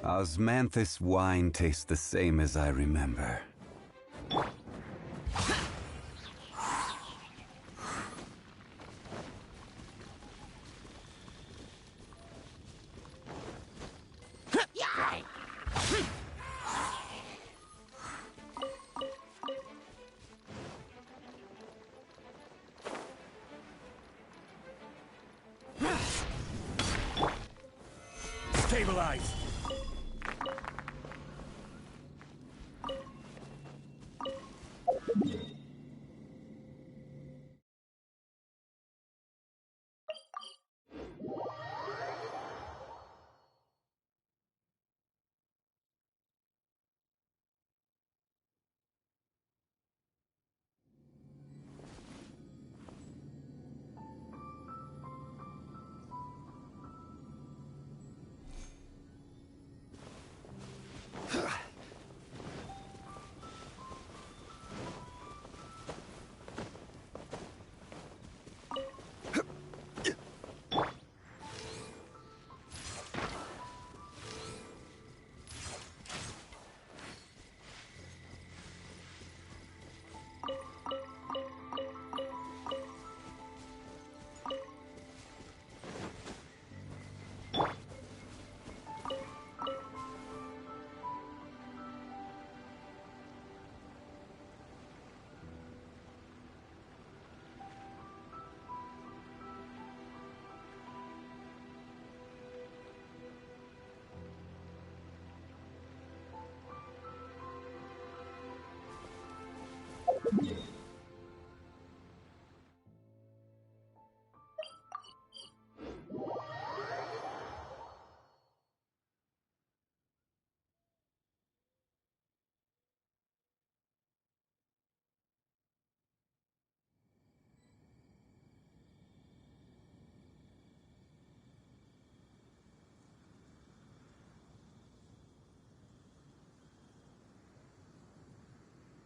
Speaker 18: Osmanthus wine tastes the same as I remember.
Speaker 12: Stabilize!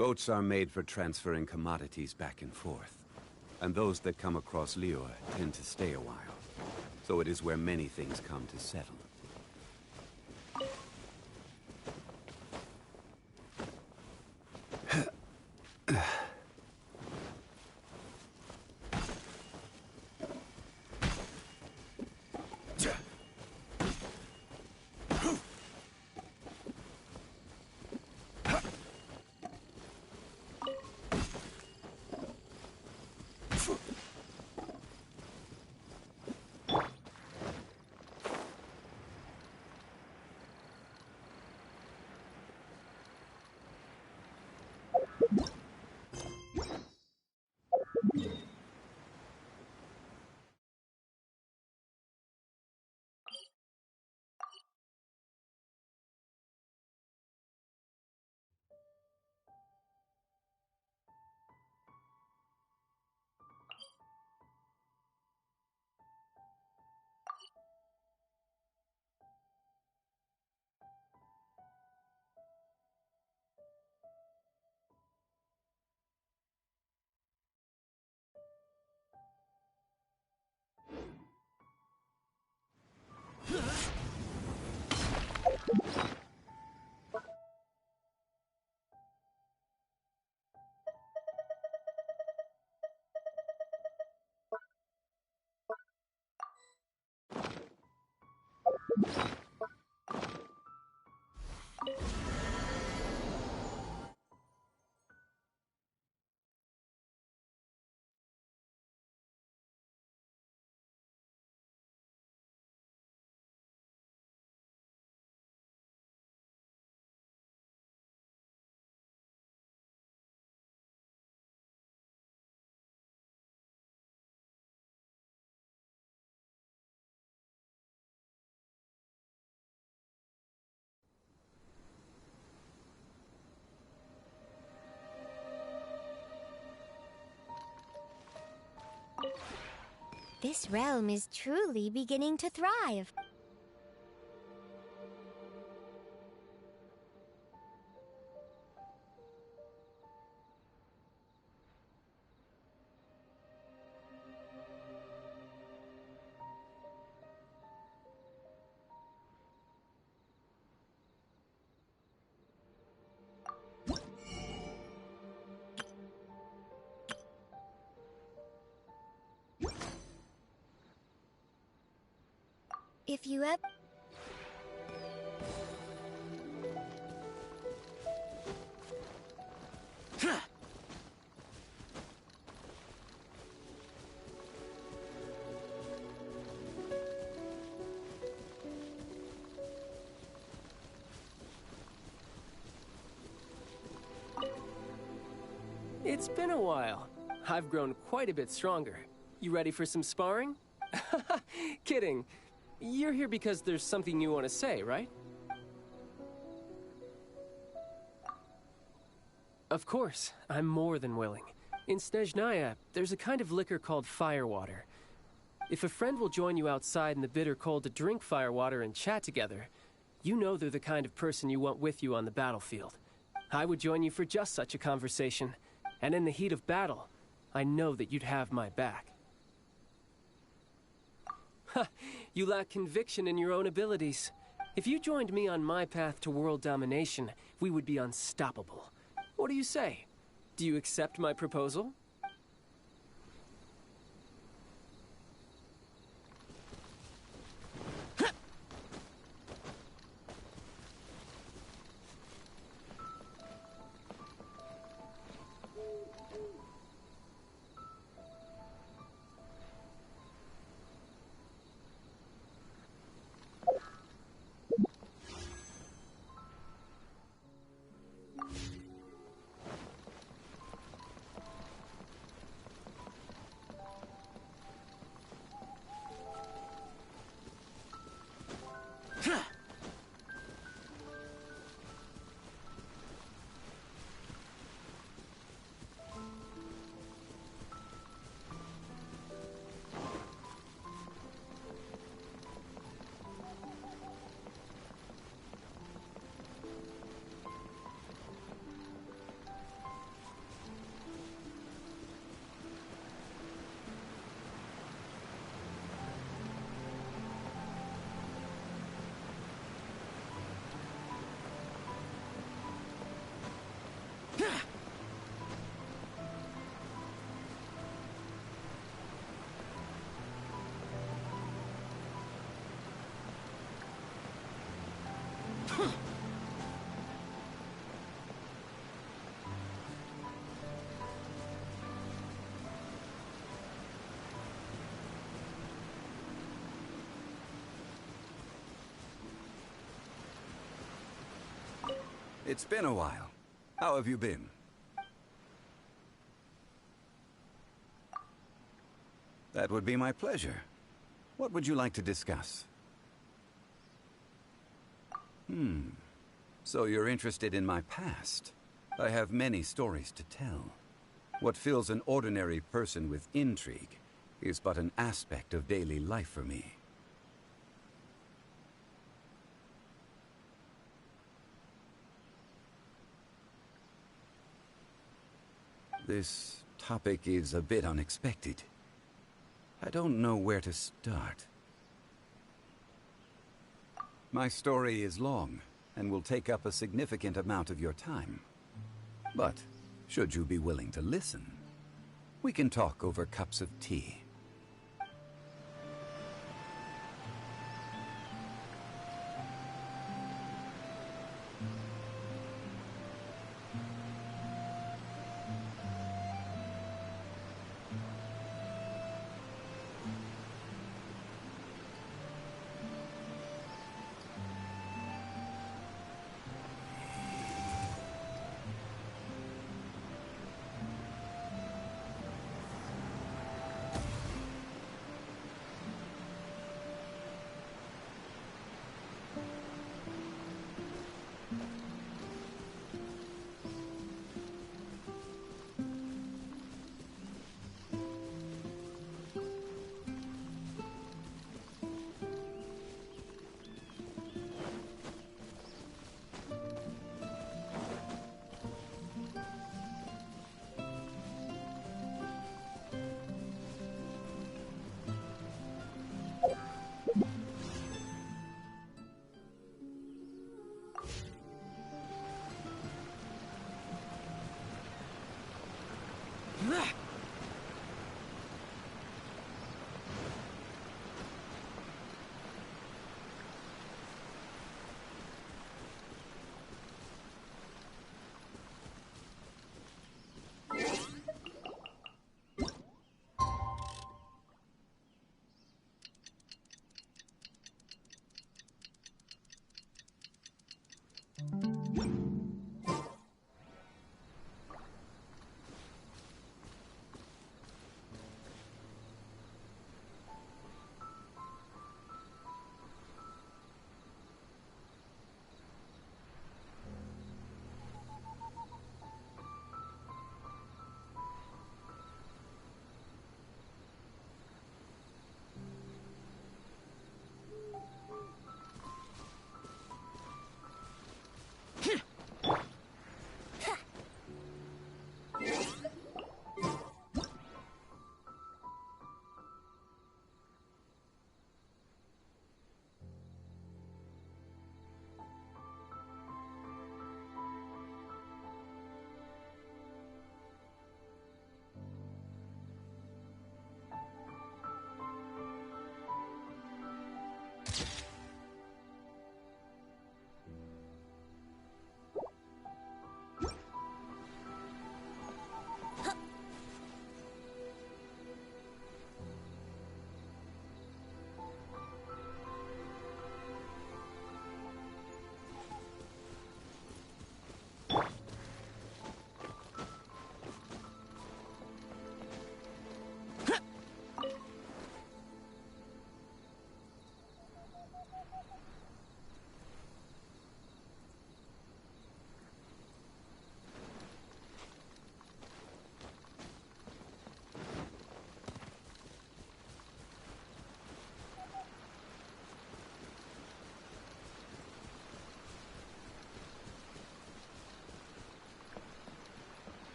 Speaker 12: Boats are made for transferring commodities back and forth. And those that come across Liyue tend to stay a while. So it is where many things come to settle.
Speaker 1: This realm is truly beginning to thrive. If you ever...
Speaker 15: It's been a while. I've grown quite a bit stronger. You ready for some sparring? Kidding. You're here because there's something you want to say, right? Of course, I'm more than willing. In Snezhnaya, there's a kind of liquor called firewater. If a friend will join you outside in the bitter cold to drink firewater and chat together, you know they're the kind of person you want with you on the battlefield. I would join you for just such a conversation, and in the heat of battle, I know that you'd have my back. Ha! You lack conviction in your own abilities. If you joined me on my path to world domination, we would be unstoppable. What do you say? Do you accept my proposal?
Speaker 18: It's been a while. How have you been? That would be my pleasure. What would you like to discuss? So you're interested in my past? I have many stories to tell. What fills an ordinary person with intrigue is but an aspect of daily life for me. This topic is a bit unexpected. I don't know where to start. My story is long, and will take up a significant amount of your time. But, should you be willing to listen, we can talk over cups of tea.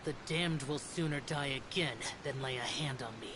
Speaker 19: The damned will sooner die again than lay a hand on me.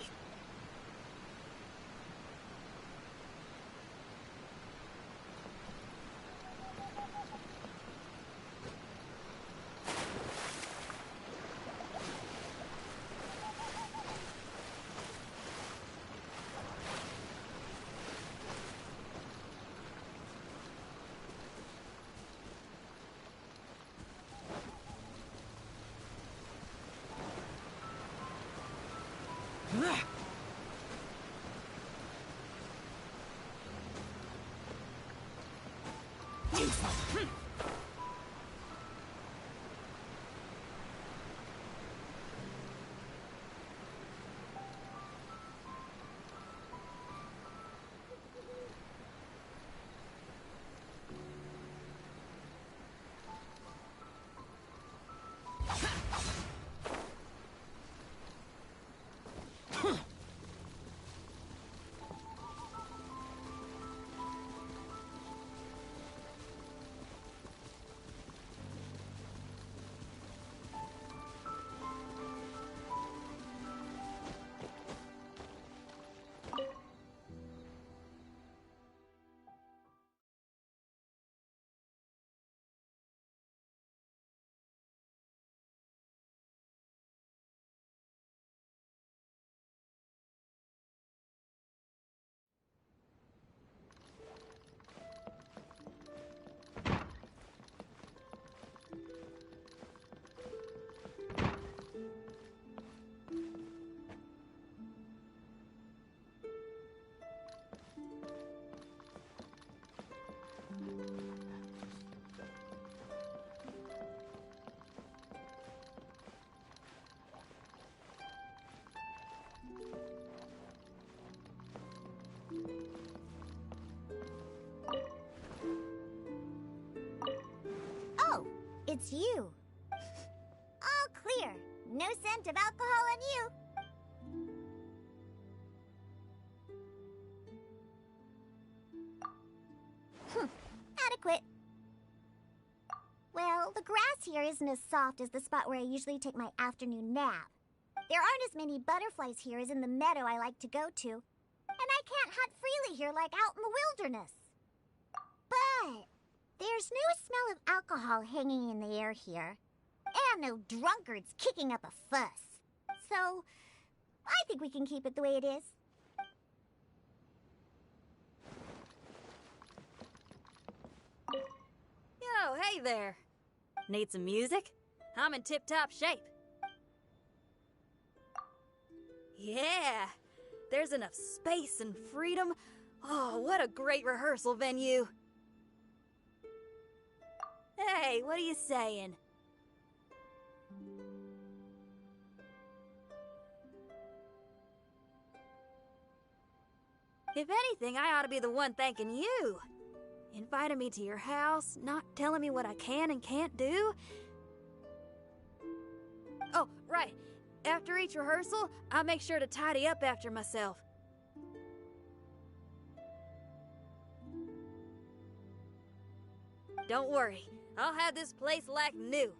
Speaker 3: Oh, it's you. All clear. No scent of alcohol on you. Adequate. Well, the grass here isn't as soft as the spot where I usually take my afternoon nap. There aren't as many butterflies here as in the meadow I like to go to. And I can't hunt freely here like out in the wilderness. But there's no smell of alcohol hanging in the air here. And no drunkards kicking up a fuss. So, I think we can keep it the way it is.
Speaker 20: Yo, hey there. Need some music? I'm in tip-top shape. Yeah, there's enough space and freedom. Oh, what a great rehearsal venue. Hey, what are you saying? If anything, I ought to be the one thanking you. Inviting me to your house, not telling me what I can and can't do. Oh, right. After each rehearsal, I make sure to tidy up after myself. Don't worry, I'll have this place like new.